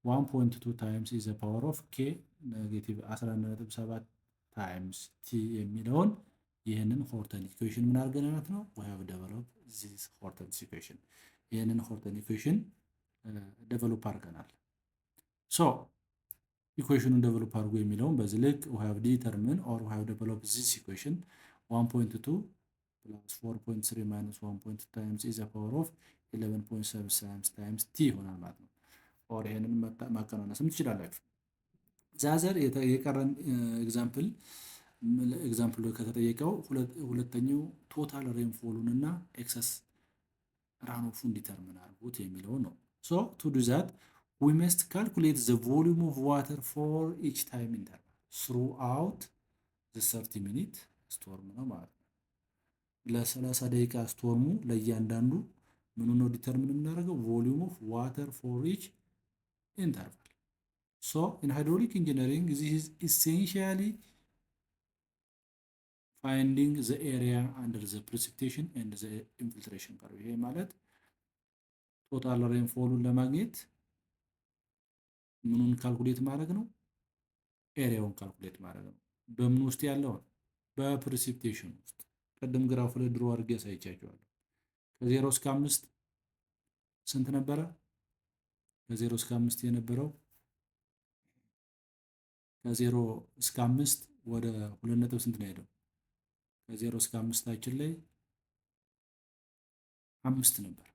1.2 ታይምስ ኢዝ ዘ ፓወር ኦፍ ኬ ኔጌቲቭ 11.7 ታይምስ ቲ የሚለውን ይህንን ሆርተን ኢኩዌሽን ምን አድርገን ማለት ነው? we have developed this ሆርተን ኢኩዌሽን ይህንን ሆርተን ኢኩዌሽን ዴቨሎፕ አድርገናል። ሶ ኢኩዌሽኑን ዴቨሎፕ አድርጎ የሚለውን በዚህ ልክ we have determined or we have developed this equation 1.2 plus 4.3 minus 1.2 times is the power of 11.7 times t ይሆናል ማለት ነው። ኦር ይሄንን ማቀናነስም ትችላላችሁ። ዛዘር የቀረን ኤግዛምፕል ከተጠየቀው ሁለተኛው ቶታል ሬንፎሉን እና ኤክሰስ ራኖፉን ዲተርሚን አድርጉት የሚለው ነው። ሶ ቱ ዱ ዛት we must calculate the volume of water for each time interval throughout the 30 minute storm ነው ማለት ነው። ለ30 ደቂቃ ስቶርሙ ለእያንዳንዱ ምኑ ነው ዲተርሚን የምናደርገው? volume of water for each interval. So in hydraulic engineering this is essentially finding the area under the precipitation and the infiltration curve። ይሄ ማለት ቶታል ሬንፎሉን ለማግኘት ምኑን ካልኩሌት ማድረግ ነው? ኤሪያውን ካልኩሌት ማድረግ ነው። በምን ውስጥ ያለውን? በፕሪሲፒቴሽን ውስጥ። ቀደም ግራፉ ላይ ድሮ አድርጌ አሳይቻችኋለሁ። ከ0 እስከ 5 ስንት ነበረ? ከ0 እስከ 5 የነበረው ከ0 እስከ 5 ወደ 2 ነጥብ ስንት ነው ሄደው? ከ0 እስከ 5ታችን ላይ 5 ነበር።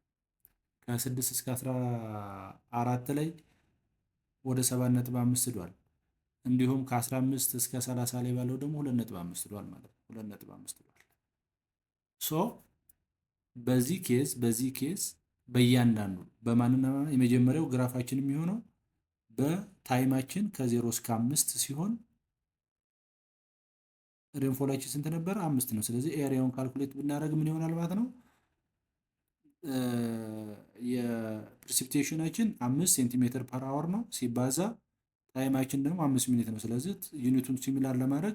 ከ6 እስከ 14 ላይ ወደ 7.5 ሄዷል። እንዲሁም ከ15 እስከ 30 ላይ ባለው ደግሞ 2.5 ሄዷል ማለት ነው። 2.5 ሄዷል። ሶ በዚህ ኬስ በእያንዳንዱ በማንና የመጀመሪያው ግራፋችን የሚሆነው በታይማችን ከ0 እስከ 5 ሲሆን ሬንፎላችን ስንት ነበር? 5 ነው። ስለዚህ ኤሪያውን ካልኩሌት ብናደርግ ምን ይሆናል ማለት ነው? የፕሪሲፒቴሽናችን 5 ሴንቲሜትር ፐር አወር ነው ሲባዛ ታይማችን ደግሞ 5 ሚኒት ነው። ስለዚህ ዩኒቱን ሲሚላር ለማድረግ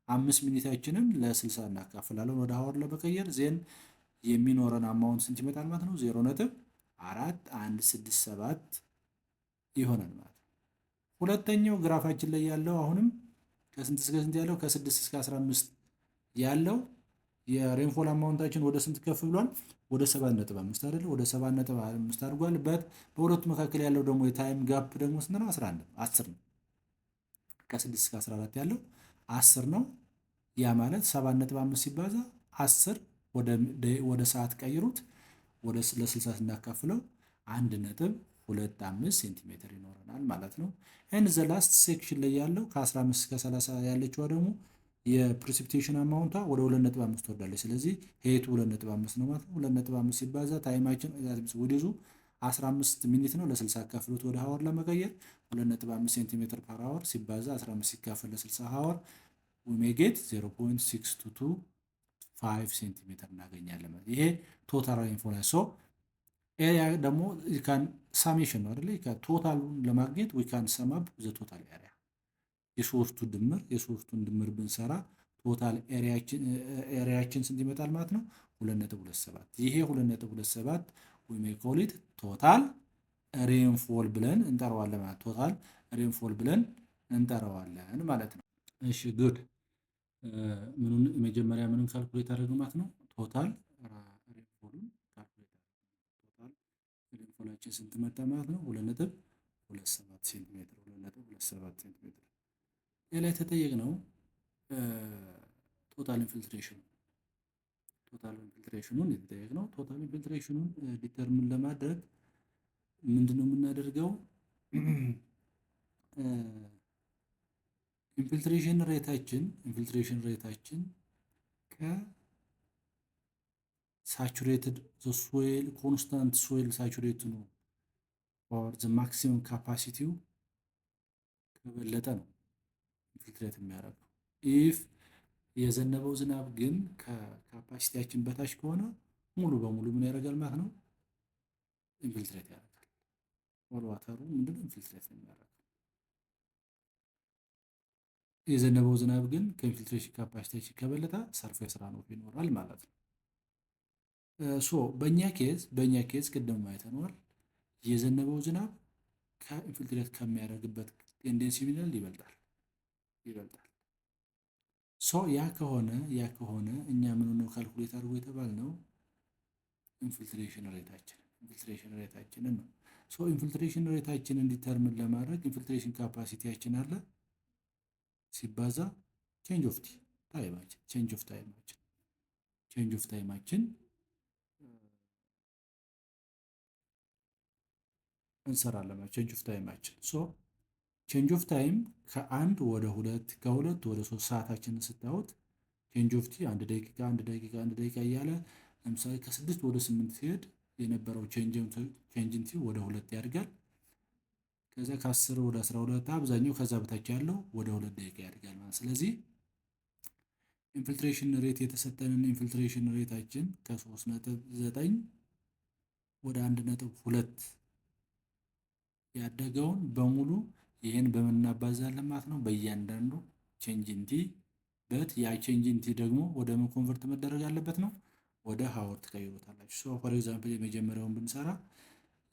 5 ሚኒታችንን ለ60 እናካፍላለን ወደ አወር ለመቀየር ዜን የሚኖረን አማውንት ስንት ይመጣል ማለት ነው? 0.4167 ይሆናል ማለት ነው። ሁለተኛው ግራፋችን ላይ ያለው አሁንም ከስንት እስከ ስንት ያለው ከ6 እስከ 15 ያለው የሬንፎል አማውንታችን ወደ ስንት ከፍ ብሏል? ወደ 7.5 አይደል? ወደ 7.5 አድርጓል። በሁለቱ መካከል ያለው ደግሞ የታይም ጋፕ ደግሞ ስንት ነው? 11 ነው፣ 10 ነው። ከ6 እስከ 14 ያለው 10 ነው። ያ ማለት 7.5 ሲባዛ 10 ወደ ሰዓት ቀይሩት፣ ወደ ለ60 ስናካፍለው 1.25 ሴንቲሜትር ይኖረናል ማለት ነው። ኤንድ ዘ ላስት ሴክሽን ላይ ያለው ከ15 እስከ 30 ያለችዋ ደግሞ የፕሪሲፒቴሽን አማውንቷ ወደ 2.5 ትወርዳለች። ስለዚህ ሄቱ 2.5 ነው ማለት ነው። 2.5 ሲባዛ ታይማችን ወደዙ 15 ሚኒት ነው። ለ60 አካፍሉት ወደ ሀወር ለመቀየር 2.5 ሴንቲሜትር ፐር ሀወር ሲባዛ 15 ሲካፈል ለ60 ሀወር ሜጌት 0.6225 ሴንቲሜትር እናገኛለን ማለት ይሄ ቶታል ሬንፎል ሶ ኤሪያ ደግሞ ሳሜሽን ነው አይደለ? ቶታሉን ለማግኘት ዊ ካን ሰም አፕ ዘ ቶታል ኤሪያ የሶስቱን ድምር ብንሰራ ቶታል ኤሪያችን ስንት ይመጣል ማለት ነው? 2.27 ይሄ 2.27 ዊ ሜይ ኮል ኢት ቶታል ሬንፎል ብለን እንጠራዋለን ማለት ቶታል ሬንፎል ብለን እንጠራዋለን ማለት ነው። እሺ ጉድ መጀመሪያ ምንም ካልኩሌት አደረግን ማለት ነው። ቶታል ሬንፎሉን ካልኩሌት ቶታል ሬንፎላችን ስንት መጣ ማለት ነው? 2.27 ሴንቲሜትር 2.27 ሴንቲሜትር ሌላ የተጠየቅነው ቶታል ኢንፊልትሬሽኑን የተጠየቅነው ቶታል ኢንፊልትሬሽኑን ዲተርምን ለማድረግ ምንድነው የምናደርገው? ኢንፊልትሬሽን ሬታችን ከሳቹሬትድ ሶይል ኮንስታንት ሶይል ሳቹሬት ነው ኦር ዘ ማክሲመም ካፓሲቲው ከበለጠ ነው ኢንፊልትሬት የሚያደርገው። ኢፍ የዘነበው ዝናብ ግን ከካፓሲቲያችን በታች ከሆነ ሙሉ በሙሉ ምን ያደርጋል ማለት ነው? ኢንፊልትሬት ያደርጋል። ኦል ዋተሩ ምንድነው ኢንፊልትሬት ነው የሚያደርገው። የዘነበው ዝናብ ግን ከኢንፊልትሬሽን ካፓሲቲያችን ከበለጠ ሰርፌስ ራኖፍ ይኖራል ማለት ነው። ሶ በእኛ ኬዝ ቅድም አይተነዋል። የዘነበው ዝናብ ከኢንፊልትሬት ከሚያደርግበት ቴንደንሲ ሚናል ይበልጣል። ሶ ያ ከሆነ እኛ ምን ነው ካልኩሌት አድርጎ የተባልነው ኢንፊልትሬሽን ሬታችንን ነው። ሶ ኢንፊልትሬሽን ሬታችንን ዲተርምን ለማድረግ ኢንፊልትሬሽን ካፓሲቲያችን አለ ሲባዛ ቼንጅ ኦፍ ታይማችን እንሰራለን። ቼንጅ ኦፍ ታይማችን ሶ ቼንጅ ኦፍ ታይም ከአንድ ወደ ሁለት ከሁለት ወደ 3 ሰዓታችንን ስታዩት ቼንጅ ኦፍ ቲ 1 ደቂቃ እያለ ለምሳሌ ከ6 ወደ 8 ሲሄድ የነበረው ቼንጅን ቲ ወደ 2 ያድጋል። ከዛ ከ10 ወደ 12 አብዛኛው ከዛ በታች ያለው ወደ 2 ደቂቃ ያድጋል ማለት። ስለዚህ ኢንፊልትሬሽን ሬት የተሰጠንን ኢንፊልትሬሽን ሬታችን ከ3.9 ወደ 1.2 ያደገውን በሙሉ ይሄን በምናባዛለን ማለት ነው በእያንዳንዱ ቼንጅንቲ ያ ቼንጅንቲ ደግሞ ወደ ምን ኮንቨርት መደረግ አለበት ነው? ወደ ሀወር ትቀይሩታላችሁ። ሶ ፎር ኤግዛምፕል የመጀመሪያውን ብንሰራ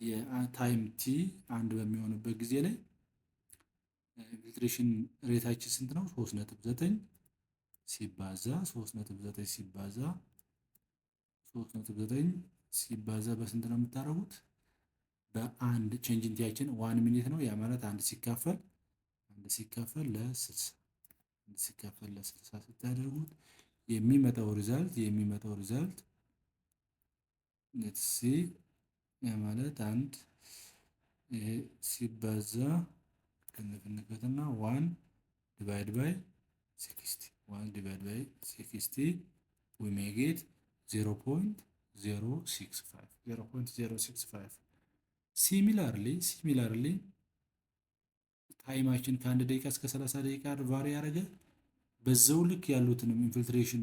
የታይም ቲ አንድ በሚሆንበት ጊዜ ላይ ኢንፊልትሬሽን ሬታችን ስንት ነው? 3.9 ሲባዛ በስንት ነው የምታደርጉት? በአንድ ቼንጅንቲያችን 1 ሚኒት ነው። ያ ማለት አንድ ሲካፈል ለ60 ስታደርጉት የሚመጣው ሪዛልት ሌትስ ሲ ያ ማለት አንድ ይሄ ሲባዛ ከነፈነከተና 1 ዲቫይድ ባይ 60 we may get 0.065 ሲሚላርሊ ታይማችን ከ1 ደቂቃ እስከ 30 ደቂቃ ቫሪ ያደረገ በዛው ልክ ያሉትንም ኢንፊልትሬሽን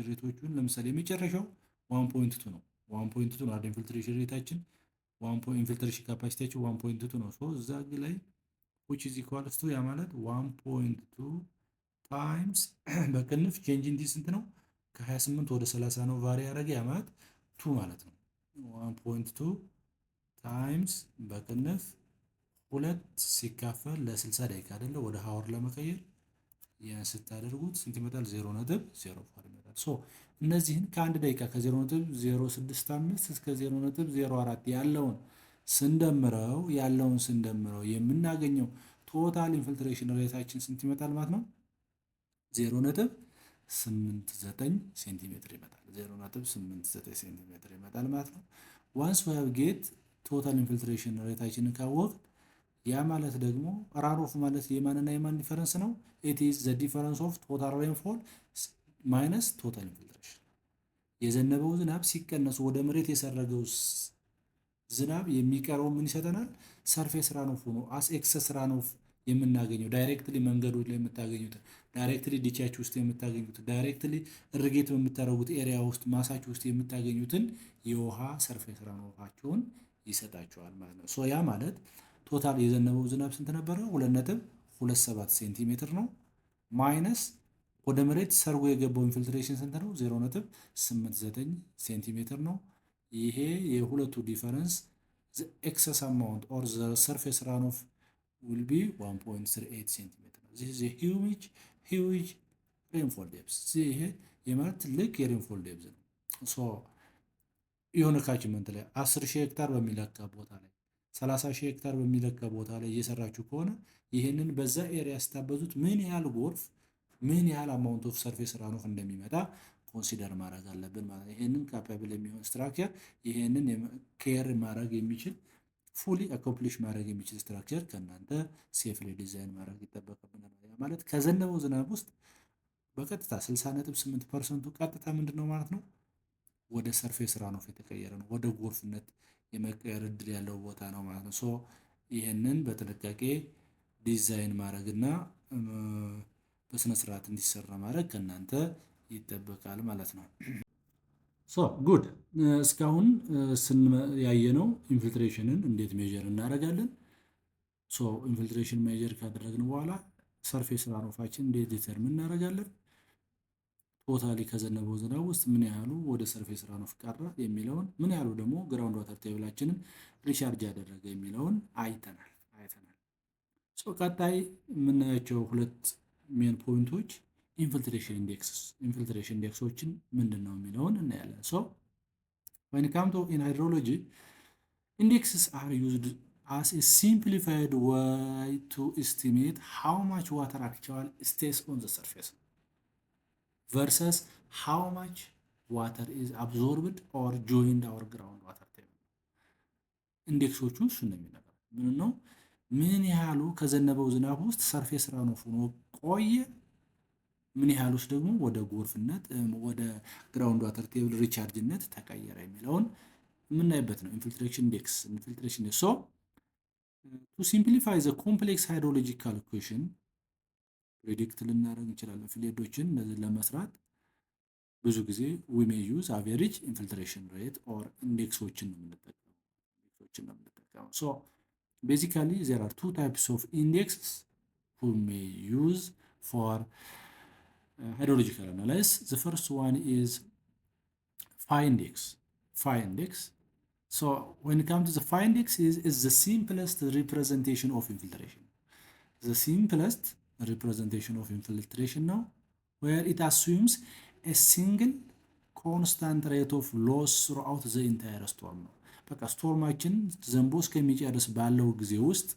ሬቶቹን ለምሳሌ የመጨረሻው 1.2 ነው። 1.2 ነው አይደል? ኢንፊልትሬሽን ሬታችን ኢንፊልትሬሽን ካፓሲቲያችን 1.2 ነው። ሶ እዛ ላይ which is equals to ያ ማለት 1.2 ታይምስ በቅንፍ ቼንጅ ኢንቲ ስንት ነው? ከ28 ወደ 30 ነው ቫሪ ያደረገ ያ ማለት 2 ማለት ነው። 1.2 ታይምስ በቅንፍ 2 ሲካፈል ለ60 ደቂቃ አይደለ ወደ ሀወር ለመቀየር ያን ስታደርጉት ስንት ይመጣል? 0.04 ይመጣል። ሶ እነዚህን ከአንድ ደቂቃ ከ0.065 እስከ 0.04 ስንደምረው የምናገኘው ቶታል ኢንፊልትሬሽን ሬታችን ስንት ይመጣል ማለት ነው? 0.89 ሴንቲሜትር ይመጣል። 0.89 ሴንቲሜትር ይመጣል ማለት ነው። ዋንስ ዊ ሃቭ ጌት ቶታል ኢንፊልትሬሽን ሬታችንን ካወቅ ያ ማለት ደግሞ ራኖፍ ማለት የማንና የማን ዲፈረንስ ነው? ኢት ኢዝ ዘ ዲፈረንስ ኦፍ ቶታል ሬንፎል ማይነስ ቶታል ኢንፊልትሬሽን። የዘነበው ዝናብ ሲቀነሱ ወደ መሬት የሰረገው ዝናብ የሚቀረው ምን ይሰጠናል? ሰርፌስ ራኖፍ ሆኖ አስ ኤክሰስ ራኖፍ የምናገኘው ዳይሬክትሊ መንገዱ ላይ የምታገኙት፣ ዳይሬክትሊ ዲቻች ውስጥ የምታገኙት፣ ዳይሬክትሊ እርጌት በምታደርጉት ኤሪያ ውስጥ ማሳች ውስጥ የምታገኙትን የውሃ ሰርፌስ ራኖፋቸውን ይሰጣቸዋል ማለት ነው። ሶ ያ ማለት ቶታል የዘነበው ዝናብ ስንት ነበረ? 2.27 ሴንቲሜትር ነው። ማይነስ ወደ መሬት ሰርጎ የገባው ኢንፊልትሬሽን ስንት ነው? 0.89 ሴንቲሜትር ነው። ይሄ የሁለቱ ዲፈረንስ ኤክሰስ አማውንት ኦር ዘ ሰርፌስ ራኖፍ will be 1.38 ሴንቲሜትር ነው። this is a huge rainfall depth። ይሄ የማለት ትልቅ የሬንፎል ዴፕዝ ነው። ሶ የሆነ ካችመንት ላይ 10,000 ሄክታር በሚለካ ቦታ ላይ 30,000 ሄክታር በሚለካ ቦታ ላይ እየሰራችሁ ከሆነ ይህንን በዛ ኤሪያ ስታበዙት ምን ያህል ጎርፍ ምን ያህል አማውንት ኦፍ ሰርፌስ ራኖፍ እንደሚመጣ ኮንሲደር ማድረግ አለብን ማለት ነው። ይህንን ካፓብል የሚሆን ስትራክቸር ይህንን ኬር ማድረግ የሚችል ፉሊ አኮምፕሊሽ ማድረግ የሚችል ስትራክቸር ከእናንተ ሴፍሊ ዲዛይን ማድረግ ይጠበቅብናል ማለት ከዘነበው ዝናብ ውስጥ በቀጥታ 60.8% ቀጥታ ምንድን ነው ማለት ነው ወደ ሰርፌስ ራኖፍ የተቀየረ ነው፣ ወደ ጎርፍነት የመቀየር እድል ያለው ቦታ ነው ማለት ነው። ሶ ይህንን በጥንቃቄ ዲዛይን ማድረግና በስነ ስርዓት እንዲሰራ ማድረግ ከእናንተ ይጠበቃል ማለት ነው። ሶ ጉድ እስካሁን ያየነው ኢንፊልትሬሽንን እንዴት ሜጀር እናደርጋለን። ሶ ኢንፊልትሬሽን ሜጀር ካደረግን በኋላ ሰርፌስ ራኖፋችን እንዴት ዲተርሚን እናደርጋለን። ቶታሊ ከዘነበው ዝናብ ውስጥ ምን ያህሉ ወደ ሰርፌስ ራኖፍ ቀረ የሚለውን፣ ምን ያህሉ ደግሞ ግራውንድ ዋተር ቴብላችንን ሪቻርጅ ያደረገ የሚለውን አይተናል። ሶ ቀጣይ የምናያቸው ሁለት ሜን ፖይንቶች ኢንፊልትሬሽን ኢንዴክሶችን ምንድን ነው የሚለውን እናያለን። ሶ when it comes to in hydrology, indexes are used as a simplified way to estimate how much water actually stays on the surface versus how much water is absorbed or joined our groundwater table። ኢንዴክሶቹ እሱ ነው የሚነገረው ምን ነው ምን ያህሉ ከዘነበው ዝናብ ውስጥ ሰርፌስ ራኖፍ ሆኖ ቆየ፣ ምን ያህሉስ ደግሞ ወደ ጎርፍነት ወደ ግራውንድ ዋተር ቴብል ሪቻርጅነት ተቀየረ የሚለውን የምናይበት ነው። ኢንፊልትሬሽን ኢንዴክስ ሶ ቱ ሲምፕሊፋይ ዘ ኮምፕሌክስ ሃይድሮሎጂካል ኢኩዌሽን ፕሬዲክት ልናደርግ እንችላለን። ፍሌዶችን ለመስራት ብዙ ጊዜ ዊ ሜይ ዩዝ አቨሬጅ ኢንፊልትሬሽን ሬት ኦር ኢንዴክሶችን ነው የምንጠቀመው። ሶ basically there are two types of indexes who may use for hydrological analysis. The first one is phi index. So when it comes to the phi index is the simplest representation of infiltration. The simplest representation of infiltration now, where it assumes a single constant rate of loss throughout the entire storm. በቃ ስቶርማችን ዘንቦ እስከሚጨርስ ባለው ጊዜ ውስጥ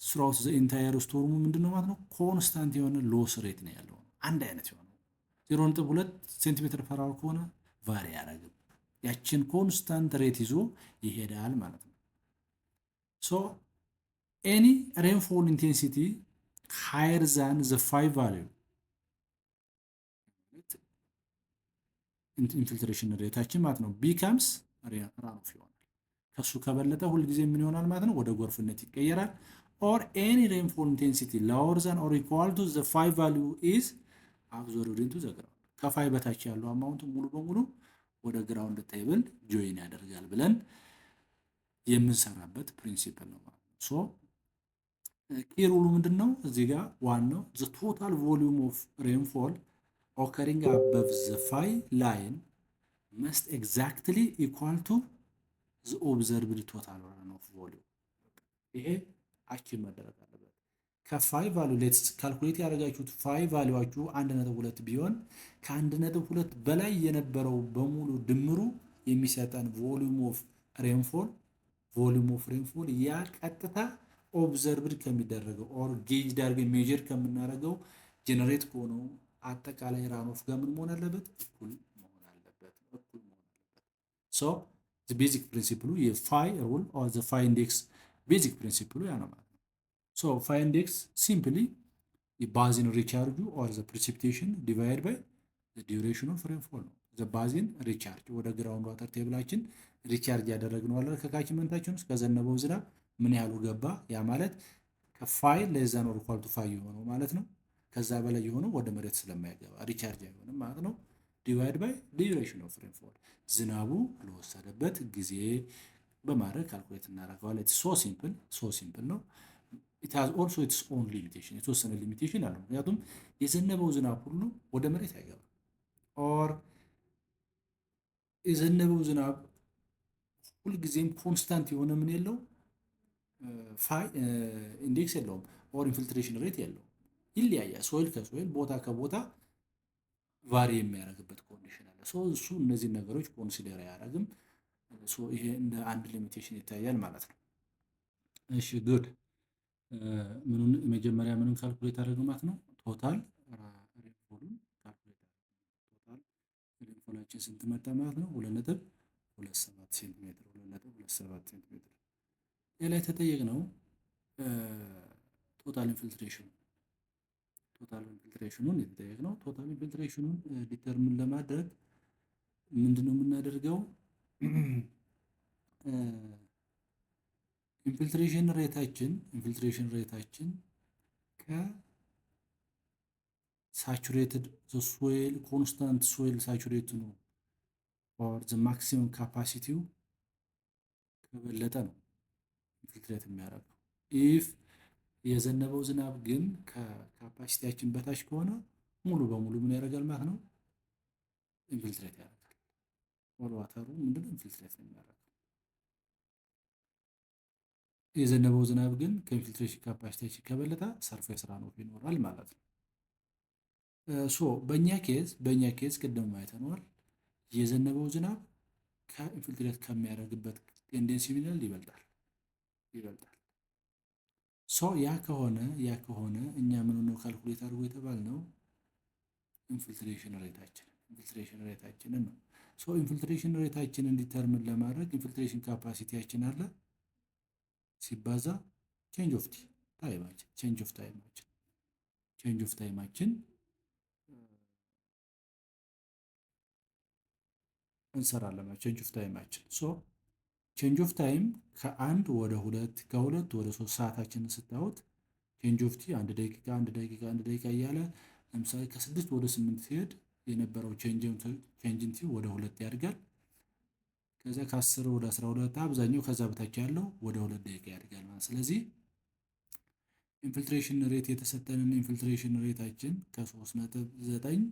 ስራውት ዘ ኢንታየር ስቶርሙ ምንድነው ማለት ነው ኮንስታንት የሆነ ሎስ ሬት ነው ያለው፣ አንድ አይነት የሆነ 0.2 ሴንቲሜትር ፐር አወር ከሆነ ቫሪ ያደርጋል። ያችን ኮንስታንት ሬት ይዞ ይሄዳል ማለት ነው። ሶ ኤኒ ሬንፎል ኢንቴንሲቲ ሃየር ዛን ዘ 5 ቫልዩ ኢንፊልትሬሽን ሬታችን ማለት ነው ቢካምስ ራኖፍ ይሆናል። ከሱ ከበለጠ ሁልጊዜ ምን ይሆናል ማለት ነው ወደ ጎርፍነት ይቀየራል። ኦር ኤኒ ሬንፎል ኢንቴንሲቲ ሎወር ዛን ኦር ኢኳል ቱ ዘ 5 ቫልዩ ኢዝ አብዞርብድ ኢንቱ ዘ ግራውንድ። ከፋይ በታች ያለው አማውንት ሙሉ በሙሉ ወደ ግራውንድ ቴብል ጆይን ያደርጋል ብለን የምንሰራበት ፕሪንሲፕል ነው ማለት ነው። ሶ ኪ ሩሉ ምንድነው እዚህ ጋር ዋናው ዘ ቶታል ቮሊዩም ኦፍ ሬንፎል ኦከሪንግ አበቭ ዘ ፋይ ላይን must exactly equal to the observed total runoff volume። ይሄ አቺቭ መደረግ አለበት። ከፋይ ቫሉ ሌትስ ካልኩሌት ያደረጋችሁት ፋይ ቫሉዋችሁ 1.2 ቢሆን ከ1.2 በላይ የነበረው በሙሉ ድምሩ የሚሰጠን ቮሊዩም ኦፍ ሬንፎል ያ ቀጥታ ኦብዘርቭድ ከሚደረገው ኦር ጌጅ ዳርገን ሜጀር ከምናደርገው ጀነሬት ከሆነው አጠቃላይ ራኖፍ ጋር ምን መሆን አለበት? እኩል መሆን አለበት። ሶ ቤዚክ ፕሪንሲፕሉ የፋይ ሩል ኦር ዘ ፋይ ኢንዴክስ ቤዚክ ፕሪንሲፕሉ ያ ነው ማለት ነው። ሶ ፋይ ኢንዴክስ ሲምፕሊ የባዚን ሪቻርጁ ኦር ዘ ፕሪሲፒቴሽን ዲቫይድ ባይ ዘ ዲዩሬሽን ኦፍ ሬንፎል ነው። ዘ ባዚን ሪቻርጅ ወደ ግራውንድ ዋተር ቴብላችን ሪቻርጅ ያደረግነው አለ ከካችመንታችን ውስጥ ከዘነበው ዝናብ ምን ያህሉ ገባ? ያ ማለት ከፋይ ለዛ ነው ኢኳል ቱ ፋይ የሆነው ማለት ነው። ከዛ በላይ የሆነው ወደ መሬት ስለማይገባ ሪቻርጅ አይሆንም ማለት ነው። ዲቫይድ ባይ ዲዩሬሽን ኦፍ ሬንፎል ዝናቡ ለወሰደበት ጊዜ በማድረግ ካልኩሌት እናደርገዋለን። ሶ ሲምፕል ነው። ኢት ሃዝ ኦልሶ ኢትስ ኦን ሊሚቴሽን የተወሰነ ሊሚቴሽን አለው። ምክንያቱም የዘነበው ዝናብ ሁሉ ወደ መሬት አይገባም። ኦር የዘነበው ዝናብ ሁልጊዜም ኮንስታንት የሆነ ምን የለው ኢንዴክስ የለውም። ኦር ኢንፊልትሬሽን ሬት የለውም። ይለያያል። ሶይል ከሶይል ቦታ ከቦታ ቫሪ የሚያደርግበት ኮንዲሽን አለ። እሱ እነዚህ ነገሮች ኮንሲደር አያደርግም። ይሄ እንደ አንድ ሊሚቴሽን ይታያል ማለት ነው። እሺ ጉድ ምኑን መጀመሪያ ምኑን ካልኩሌት አደረግን ማለት ነው። ቶታል ሬንፎሉን ካልኩሌት ቶታል ሬንፎላችን ስንት መጣ ማለት ነው? 2.27 ሴንቲሜትር 2.27 ሴንቲሜትር። ሌላ የተጠየቅነው ቶታል ኢንፊልትሬሽኑን የተጠየቅነው ቶታል ኢንፊልትሬሽኑን ዲተርሚን ለማድረግ ምንድነው የምናደርገው? ኢንፊልትሬሽን ሬታችን ከሳቹሬትድ ሶይል ኮንስታንት ሶይል ሳቹሬት ነው ኦር ዘ ማክሲመም ካፓሲቲው ከበለጠ ነው ኢንፊልትሬት የሚያደርገው። ኢፍ የዘነበው ዝናብ ግን ከካፓሲቲያችን በታች ከሆነ ሙሉ በሙሉ ምን ያደርጋል ማለት ነው? ኢንፊልትሬት ያደርጋል። ኦል ዋተሩ ምንድነው ኢንፊልትሬት የሚያደርገው። የዘነበው ዝናብ ግን ከኢንፊልትሬሽን ካፓሲቲያችን ከበለጠ ሰርፌስ ራኖፍ ይኖራል ማለት ነው። በእኛ ኬዝ ቅድም አይተነዋል። የዘነበው ዝናብ ከኢንፊልትሬት ከሚያደርግበት ቴንደንሲ ሚናል ይበልጣል። ያ ከሆነ እኛ ምን ነው ካልኩሌት አድርጎ የተባልነው ኢንፊልትሬሽን ሬታችንን ነው። ኢንፊልትሬሽን ሬታችንን ዲተርሚን ለማድረግ ኢንፊልትሬሽን ካፓሲቲያችን አለ ሲባዛ ቼንጅ ኦፍ ታይማችን እንሰራለን። ቼንጅ ኦፍ ታይማችን ቼንጅ ኦፍ ታይም ከአንድ ወደ ሁለት ከሁለት ወደ 3 ሰዓታችንን ስታዩት ቼንጅ ኦፍ ቲ 1 ደቂቃ እያለ ለምሳሌ ከ6 ወደ 8 ሲሄድ የነበረው ቼንጅን ቲ ወደ 2 ያድጋል። ከዛ ከ10 ወደ 12 አብዛኛው ከዛ በታች ያለው ወደ 2 ደቂቃ ያድጋል ማለት። ስለዚህ ኢንፊልትሬሽን ሬት የተሰጠንን ኢንፊልትሬሽን ሬታችን ከ3.9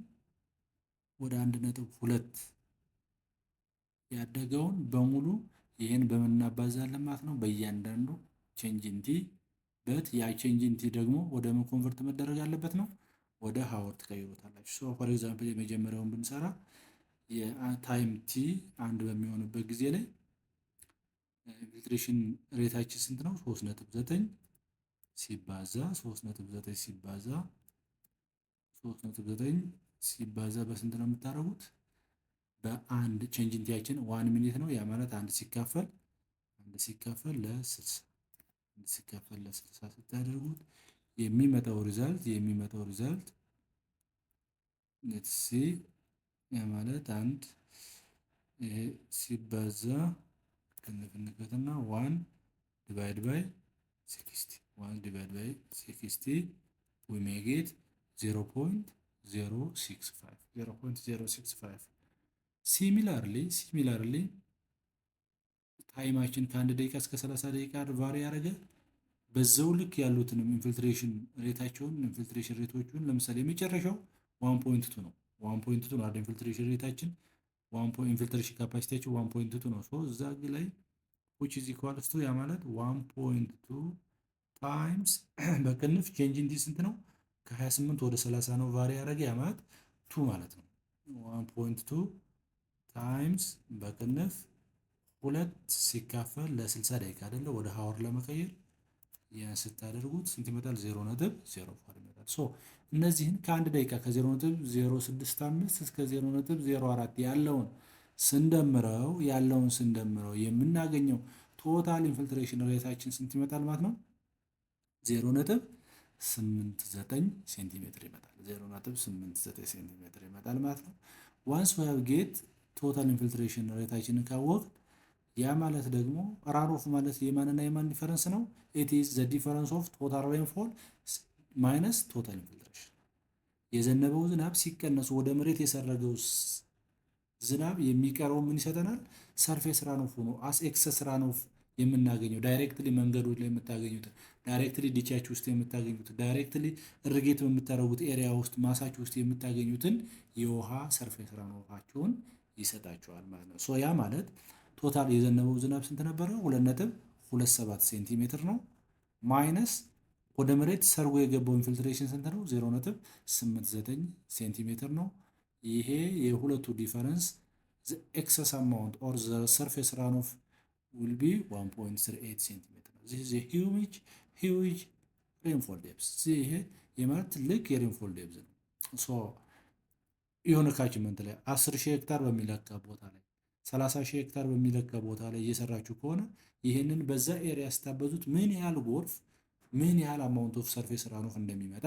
ወደ 1.2 ያደገውን በሙሉ ይህን በምን እናባዛለን ማለት ነው? በእያንዳንዱ ቼንጅንቲ ያ ቼንጅንቲ ደግሞ ወደ ምን ኮንቨርት መደረግ አለበት ነው? ወደ ሀወር ትቀይሩታላችሁ። ፎር ኤግዛምፕል የመጀመሪያውን ብንሰራ የታይም ቲ 1 በሚሆንበት ጊዜ ላይ ኢንፊልትሬሽን ሬታችን ስንት ነው? 3.9 ሲባዛ በስንት ነው የምታደርጉት? በአንድ ቼንጅንቲያችን 1 ሚኒት ነው። ያ ማለት አንድ ሲካፈል ለ60 ስታደርጉት የሚመጣው ሪዛልት ሌትስ ሲ ያ ማለት አንድ ይሄ ሲባዛ ከነፍንከትና 1 ዲቫይድ ባይ 60 we may get 0.065 ሲሚላርሊ ታይማችን ከ1 ደቂቃ እስከ 30 ደቂቃ ቫሪ ያደረገ በዛው ልክ ያሉትንም ኢንፊልትሬሽን ሬቶቹን ለምሳሌ የመጨረሻው 1.2 ነው። 1.2 ነው ኢንፊልትሬሽን ሬታችን ኢንፊልትሬሽን ካፓሲቲያችን 1.2 ነው። እዛ ላይ which is equals to ያ ማለት 1.2 ታይምስ በቅንፍ ቼንጅ ኢን ስንት ነው? ከ28 ወደ 30 ነው ቫሪ ያደረገ ያ ማለት 2 ማለት ነው። 1.2 ታይምስ በቅንፍ 2 ሲካፈል ለ60 ደቂቃ አይደለ? ወደ ሀወር ለመቀየር ያን ስታደርጉት ስንት ይመጣል? 0.04 ይመጣል። ሶ እነዚህን ከአንድ ደቂቃ ከ0.065 እስከ 0.04 ስንደምረው የምናገኘው ቶታል ኢንፊልትሬሽን ሬታችን ስንት ይመጣል ማለት ነው? 0.89 ሴንቲሜትር ይመጣል። 0.89 ሴንቲሜትር ይመጣል ማለት ነው። ዋንስ ዊ ሃቭ ጌት ቶታል ኢንፊልትሬሽን ሬታችንን ካወቅ ያ ማለት ደግሞ ራኖፍ ማለት የማንና የማን ዲፈረንስ ነው? ኢት ኢዝ ዘ ዲፈረንስ ኦፍ ቶታል ሬንፎል ማይነስ ቶታል ኢንፊልትሬሽን። የዘነበው ዝናብ ሲቀነሱ ወደ መሬት የሰረገው ዝናብ የሚቀረው ምን ይሰጠናል? ሰርፌስ ራኖፍ ሆኖ አስ ኤክሰስ ራኖፍ የምናገኘው ዳይሬክትሊ መንገዱ ላይ የምታገኙት፣ ዳይሬክትሊ ዲቻች ውስጥ የምታገኙት፣ ዳይሬክትሊ እርጌት በምታደርጉት ኤሪያ ውስጥ ማሳች ውስጥ የምታገኙትን የውሃ ሰርፌስ ራኖፋችሁን ይሰጣችኋል ማለት ነው። ሶ ያ ማለት ቶታል የዘነበው ዝናብ ስንት ነበረ? 2.27 ሴንቲሜትር ነው። ማይነስ ወደ መሬት ሰርጎ የገባው ኢንፊልትሬሽን ስንት ነው? 0.89 ሴንቲሜትር ነው። ይሄ የሁለቱ ዲፈረንስ ኤክሰስ አማውንት ኦር ዘ ሰርፌስ ራኖፍ will be 1.38 ሴንቲሜትር ነው። this is a huge rainfall depth። ይሄ የማለት ትልቅ የሬንፎል ዴፕዝ ነው። ሶ የሆነ ካችመንት ላይ 10,000 ሄክታር በሚለካ ቦታ ላይ 30,000 ሄክታር በሚለካ ቦታ ላይ እየሰራችሁ ከሆነ ይህንን በዛ ኤሪያ ስታበዙት ምን ያህል ጎርፍ ምን ያህል አማውንት ኦፍ ሰርፌስ ራኖፍ እንደሚመጣ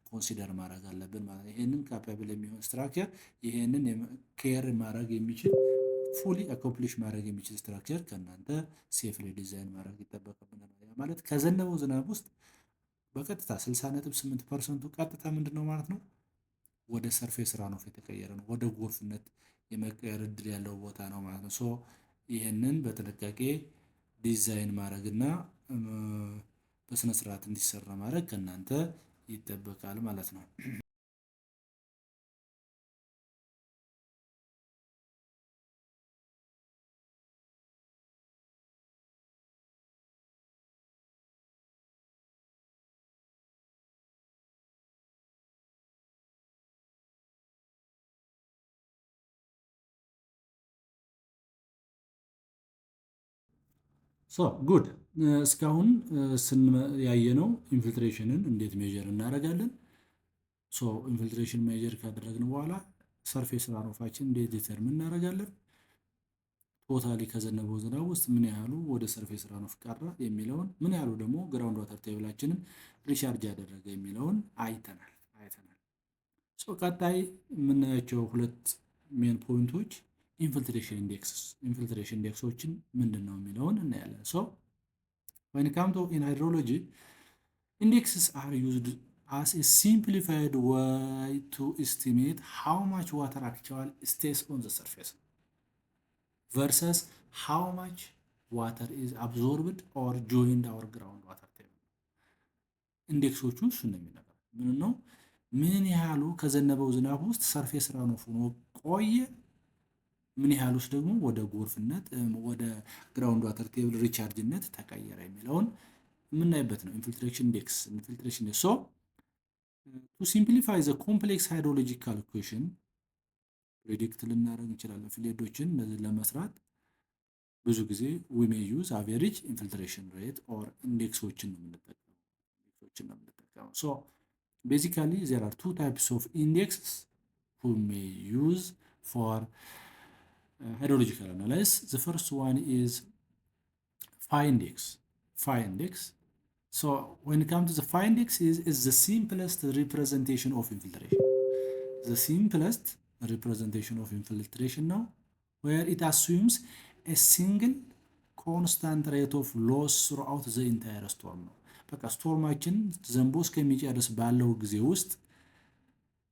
ኮንሲደር ማድረግ አለብን ማለት ነው። ይህንን ካፓብል የሚሆን ስትራክቸር ይህንን ኬር ማድረግ የሚችል ፉሊ አኮምፕሊሽ ማድረግ የሚችል ስትራክቸር ከእናንተ ሴፍሊ ዲዛይን ማድረግ ይጠበቅብናል ማለት ከዘነበው ዝናብ ውስጥ በቀጥታ 60.8% ቀጥታ ምንድን ነው ማለት ነው ወደ ሰርፌስ ራኖፍ የተቀየረ ነው። ወደ ጎርፍነት የመቀየር እድል ያለው ቦታ ነው ማለት ነው። ሶ ይህንን በጥንቃቄ ዲዛይን ማድረግና በስነ ስርዓት እንዲሰራ ማድረግ ከእናንተ ይጠበቃል ማለት ነው። ሶ ጉድ እስካሁን ያየነው ኢንፊልትሬሽንን እንዴት ሜጀር እናደርጋለን። ሶ ኢንፊልትሬሽን ሜጀር ካደረግን በኋላ ሰርፌስ ራኖፋችን እንዴት ዲተርምን እናደርጋለን። ቶታሊ ከዘነበው ዝናብ ውስጥ ምን ያህሉ ወደ ሰርፌስ ራኖፍ ቀረ የሚለውን፣ ምን ያህሉ ደግሞ ግራውንድ ዋተር ቴብላችንን ሪቻርጅ ያደረገ የሚለውን አይተናል። ሶ ቀጣይ የምናያቸው ሁለት ሜን ፖይንቶች ኢንፊልትሬሽን ኢንዴክሶችን ምንድን ነው የሚለውን እናያለን። ሶ when it comes to in hydrology, indexes are used as a simplified way to estimate how much water actually stays on the surface versus how much water is absorbed or joined our groundwater table። ኢንዴክሶቹ እሱን ነው የሚነግረው። ምን ነው ምን ያህሉ ከዘነበው ዝናብ ውስጥ ሰርፌስ ራኖፍ ሆኖ ቆየ፣ ምን ያህል ውስጥ ደግሞ ወደ ጎርፍነት ወደ ግራውንድ ዋተር ቴብል ሪቻርጅነት ተቀየረ የሚለውን የምናይበት ነው። ኢንፊልትሬሽን ኢንዴክስ ሶ ቱ ሲምፕሊፋይ ዘ ኮምፕሌክስ ሃይድሮሎጂካል ኢኩዌሽን ፕሬዲክት ልናደርግ እንችላለን። ፍሌዶችን እነዚህ ለመስራት ብዙ ጊዜ ዊ ሜይ ዩዝ አቬሬጅ ኢንፊልትሬሽን ሬት ኦር ኢንዴክሶችን ነው የምንጠቀመው። ሶ ቤዚካሊ ዜር አር ቱ ታይፕስ ኦፍ ኢንዴክስ ዊ ሜይ ዩዝ ፎር hydrological analysis. The first one is phi index. So when it comes to the phi index is the simplest representation of infiltration. The simplest representation of infiltration now, where it assumes a single constant rate of loss throughout the entire storm. በቃ ስቶርማችን ዘንቦ እስከሚጨርስ ባለው ጊዜ ውስጥ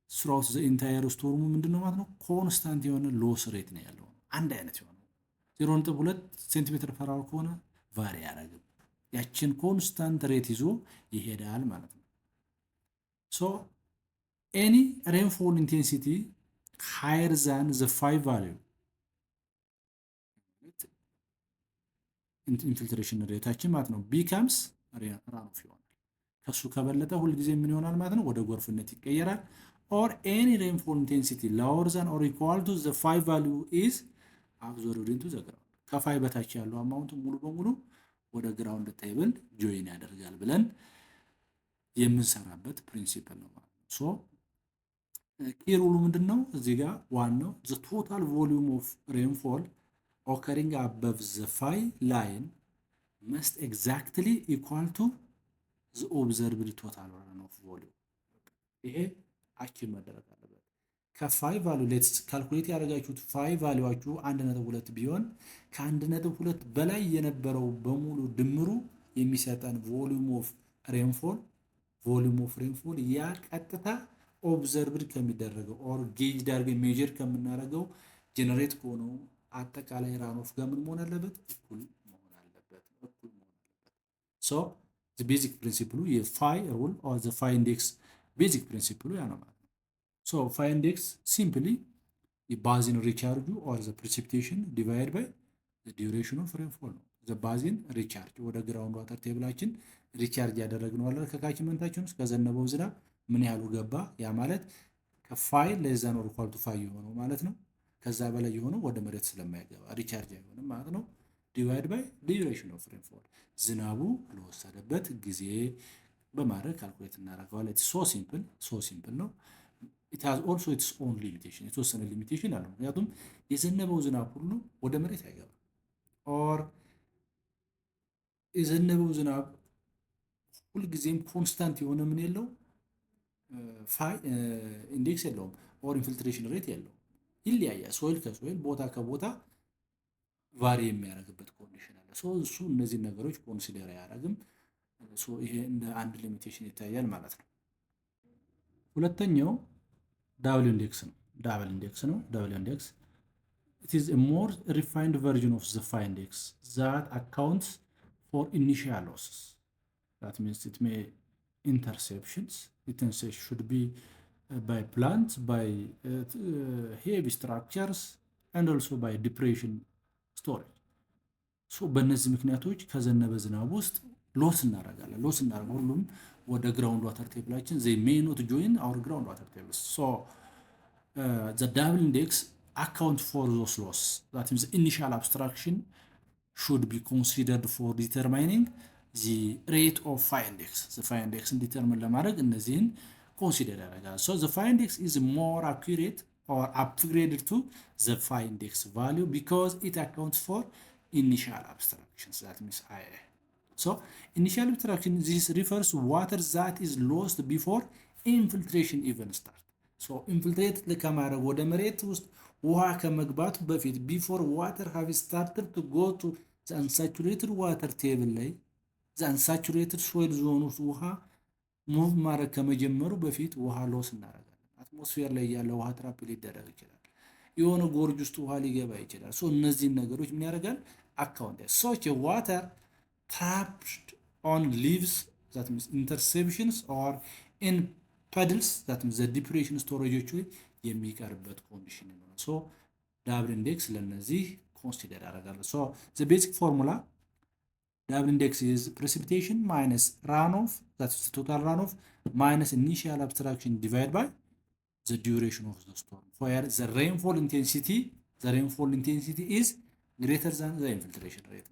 ስራውት ዘ ኢንታየር ስቶርሙ ምንድነው ማለት ነው ኮንስታንት የሆነ ሎስ ሬት ነው ያለው። አንድ አይነት የሆነ 0.2 ሴንቲሜትር ፐር አወር ከሆነ ቫሪ ያደርግም ያችን ኮንስታንት ሬት ይዞ ይሄዳል ማለት ነው። ሶ ኤኒ ሬንፎል ኢንቴንሲቲ ሃየር ዛን ዘ 5 ቫልዩ ኢንፊልትሬሽን ሬታችን ማለት ነው ቢካምስ ራኖፍ ይሆናል። ከሱ ከበለጠ ሁልጊዜ ምን ይሆናል ማለት ነው? ወደ ጎርፍነት ይቀየራል። ኦር ኤኒ ሬንፎል ኢንቴንሲቲ ሎወር ዛን ኦር ኢኳል ቱ ዘ 5 ቫልዩ ኢዝ አብዞርብድ ኢንቱ ዘ ግራውንድ። ከፋይ በታች ያለው አማውንት ሙሉ በሙሉ ወደ ግራውንድ ቴብል ጆይን ያደርጋል ብለን የምንሰራበት ፕሪንሲፕል ነው ማለት ነው። ሶ ኪ ሩሉ ምንድን ነው? እዚህ ጋር ዋናው ዘ ቶታል ቮሊዩም ኦፍ ሬንፎል ኦከሪንግ አበቭ ዘ ፋይ ላይን መስት ኤግዛክትሊ ኢኳል ቱ ዘ ኦብዘርቭድ ቶታል ራኖፍ ቮሊዩም። ይሄ አቺቭ መደረግ አለበት። ከፋይ ቫልዩ ሌትስ ካልኩሌት ያደረጋችሁት ፋይ ቫልዩዋችሁ 1.2 ቢሆን ከ1.2 በላይ የነበረው በሙሉ ድምሩ የሚሰጠን ቮሊዩም ኦፍ ሬንፎል ያ ቀጥታ ኦብዘርቭድ ከሚደረገው ኦር ጌጅ ዳርገን ሜጀር ከምናደርገው ጀነሬት ከሆነው አጠቃላይ ራኖፍ ጋር ምን መሆን አለበት? እኩል መሆን አለበት። ሶ ዘ ቤዚክ ፕሪንሲፕሉ የፋይ ሩል ኦር ዘ ፋይ ኢንዴክስ ቤዚክ ፕሪንሲፕሉ ያ ነው ማለት ነው። ሶ ፋይ ኢንዴክስ ሲምፕሊ የባዚን ሪቻርጁ ኦር ዘ ፕሪሲፒቴሽን ዲቫይድ ባይ ዘ ዲዩሬሽን ኦፍ ሬንፎል ነው። ዘ ባዚን ሪቻርጅ ወደ ግራውንድ ዋተር ቴብላችን ሪቻርጅ ያደረግነው አለ ከካችመንታችን ውስጥ ከዘነበው ዝናብ ምን ያህሉ ገባ? ያ ማለት ከፋይ ለዛን ኦር ኢኳል ቱ ፋይ የሆነው ማለት ነው። ከዛ በላይ የሆነው ወደ መሬት ስለማይገባ ሪቻርጅ አይሆንም ማለት ነው። ዲቫይድ ባይ ዲዩሬሽን ኦፍ ሬንፎል ዝናቡ ለወሰደበት ጊዜ በማድረግ ካልኩሌት እናደርገዋለን። ሶ ሲምፕል ነው። ኢት ሃዝ ኦልሶ ኢትስ ኦን ሊሚቴሽን የተወሰነ ሊሚቴሽን አለው። ምክንያቱም የዘነበው ዝናብ ሁሉ ወደ መሬት አይገባም። ኦር የዘነበው ዝናብ ሁልጊዜም ኮንስታንት የሆነ ምን የለው ፋይ ኢንዴክስ የለውም። ኦር ኢንፊልትሬሽን ሬት የለውም። ይለያያል። ሶይል ከሶይል ቦታ ከቦታ ቫሪ የሚያደርግበት ኮንዲሽን አለ። እሱ እነዚህን ነገሮች ኮንሲደር አያደርግም። ይሄ እንደ አንድ ሊሚቴሽን ይታያል ማለት ነው። ሁለተኛው ዳብል ኢንዴክስ ነው። ዳብል ኢንዴክስ it is a more refined version of the phi index that accounts for initial losses. That means it may interceptions should be by plants, by heavy structures and also by depression storage. So በእነዚህ ምክንያቶች ከዘነበ ዝናብ ውስጥ ሎስ እናደርጋለን። ሁሉም ወደ ግራውንድ ዋተር ቴብላችን they may not join our ground water tables. So the double index account for those loss. That means initial abstraction should be considered for determining the rate of phi index. The phi index determine ለማድረግ እነዚህን consider ያደርጋል። So the phi index is more accurate or upgraded to the phi index value because it accounts for initial abstractions. That means IA. So initial abstraction, this refers to water that is lost before infiltration even start. So infiltrate ከማድረግ ወደ መሬት ውስጥ ውሃ ከመግባቱ በፊት before water have started to go to the unsaturated water table ላይ the unsaturated soil zone ውስጥ ውሃ ሙቭ ማድረግ ከመጀመሩ በፊት ውሃ ሎስ እናደርጋለን። አትሞስፌር ላይ ያለ ውሃ ትራፕ ሊደረግ ይችላል። የሆነ ጎርጅ ውስጥ ውሃ ሊገባ ይችላል። ሶ እነዚህን ነገሮች ምን ያደርጋል? አካውንት such a water trapped on leaves, that means interceptions or in puddles, that means the depression storage የሚቀርበት ኮንዲሽን ነው። ሶ ዳብል ኢንዴክስ ለነዚህ ኮንሲደር ያደርጋል። ሶ the basic formula double index is precipitation minus runoff, that is the total runoff, minus initial abstraction divided by the duration of the storm, where the rainfall intensity is greater than the infiltration rate.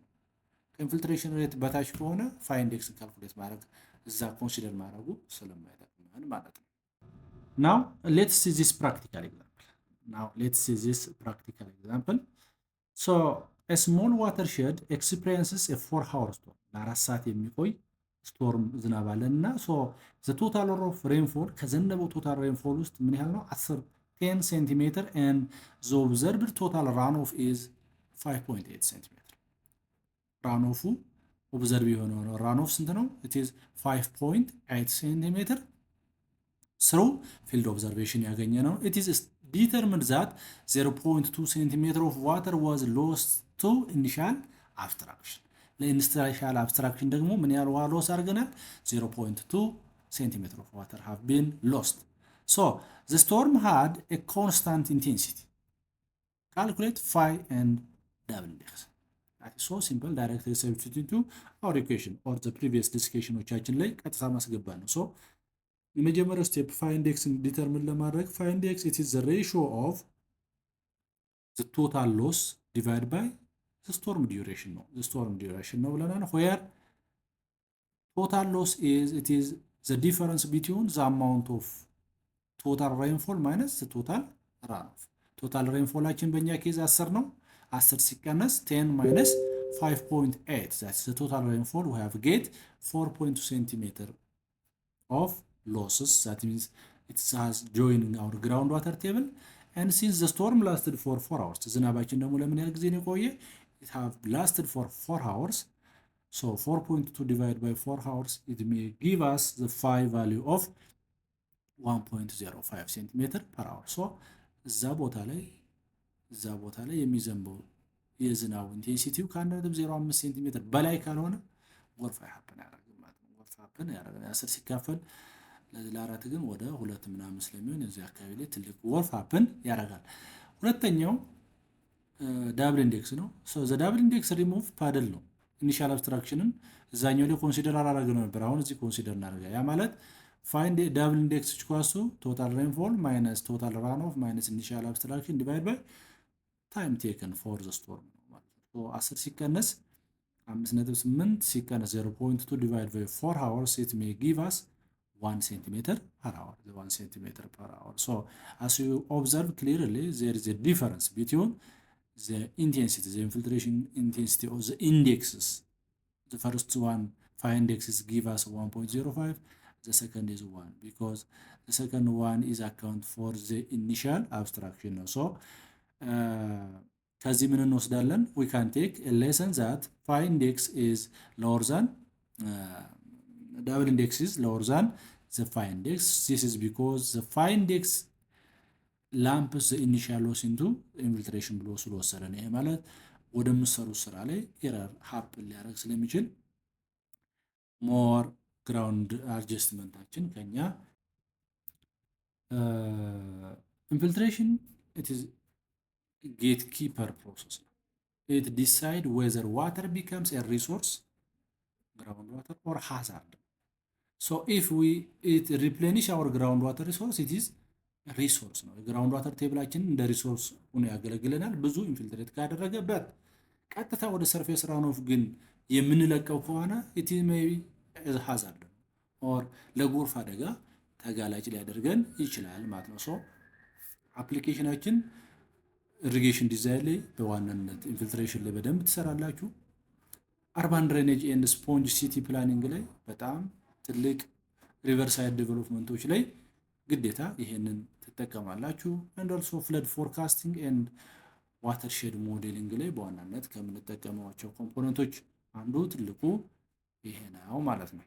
ኢንፊልትሬሽን ሬት በታች ከሆነ ፋይ ኢንዴክስ ካልኩሌት ማድረግ እዛ ኮንሲደር ማድረጉ ስለማይጠቅመን ማለት ነው። Now let's see this practical example. So a small watershed experiences a 4-hour storm. ለ4 ሰዓት የሚቆይ ስቶርም ዝናብ አለና so the total of rainfall ከዘነበው ቶታል ሬንፎል ውስጥ ምን ያህል ነው? 10 cm and the observed total runoff is 5.8 cm. ራኖፉ ኦብዘርቭ የሆነው ራኖፍ ስንት ነው? it is 5.8 cm through field observation ያገኘ ነው። it is determined that 0.2 cm of water was lost to initial abstraction. ለኢኒሻል አብስትራክሽን ደግሞ ምን ያህል ውሃ ሎስ አድርገናል? 0.2 cm of water have been lost. So the storm had a constant intensity. Calculate phi and double index. that is so simple directly substitute to our equation or the previous discussionዎቻችን ላይ ቀጥታ ማስገባት ነው። so የመጀመሪያው ስቴፕ find x ዲተርሚን ለማድረግ find x it is the ratio of the total loss divided by the storm duration ነው the storm duration ነው ብለናል where total loss is it is the difference between the amount of total rainfall minus the total runoff total rainfallችን በእኛ ኬዝ 10 ነው 10 ሲቀነስ 10 minus 5.8 that's the total rainfall we have get 4.2 centimeter of losses that means it has joined our groundwater table and since the storm lasted for 4 hours ዝናባችን ደግሞ ለምን ያህል ጊዜ ነው የቆየ it have lasted for 4 hours so 4.2 divided by 4 hours it may give us the phi value of 1.05 centimeter per hour so እዛ ቦታ ላይ የሚዘንበው የዝናቡ ኢንቴንሲቲው ከ1.05 ሴንቲሜትር በላይ ካልሆነ ጎርፍ ሃፕን ያደርጋል ማለት ነው ጎርፍ ሃፕን ያደርጋል 10 ሲካፈል ለአራት ግን ወደ 2 ምናምን ስለሚሆን እዚህ አካባቢ ላይ ትልቅ ጎርፍ ሃፕን ያደርጋል ሁለተኛው ዳብል ኢንዴክስ ነው so the double index remove ፓድል ነው ኢኒሺያል አብስትራክሽንን እዛኛው ላይ ኮንሲደር አላደረግነው ነበር አሁን እዚህ ኮንሲደር እናደርጋለን ያ ማለት find the double index equals to total rainfall minus total runoff minus initial abstraction divided by time taken for the storm so 10 ሲቀነስ 5.8 ሲቀነስ 0.2 divided by 4 hours it may give us 1 centimeter per hour the 1 centimeter per hour so as you observe clearly there is a difference between the intensity the infiltration intensity of the indexes the first one 5 indexes give us 1.05 the second is 1 because the second one is account for the initial abstraction so ከዚህ ምን እንወስዳለን we can take a lesson that phi index is lower than double index is lower than the phi index this is because the phi index lumps the initial loss into infiltration ብሎ ስለወሰደ ነው ይሄ ማለት ወደ ምሰሩ ስራ ላይ ኤረር ሃፕን ሊያደርግ ስለሚችል more ground adjustmentችን ከኛ infiltration it is gatekeeper process it decide whether water becomes a resource groundwater or hazard so if it replenish our groundwater resource it is a resource ነው groundwater ቴብላችን እንደ ሪሶርስ ሆኖ ያገለግለናል ብዙ ኢንፊልትሬት ካደረገበት ቀጥታ ወደ ሰርፌስ ራኖፍ ግን የምንለቀው ከሆነ it may be as hazard or ለጎርፍ አደጋ ተጋላጭ ሊያደርገን ይችላል ማለት ነው so አፕሊኬሽናችን irrigation design ላይ በዋናነት ኢንፊልትሬሽን ላይ በደንብ ትሰራላችሁ urban drainage and sponge city planning ላይ በጣም ትልቅ riverside developmentዎች ላይ ግዴታ ይሄንን ትጠቀማላችሁ and also flood forecasting and watershed modeling ላይ በዋናነት ከምንጠቀማቸው ኮምፖነንቶች አንዱ ትልቁ ይሄ ነው ማለት ነው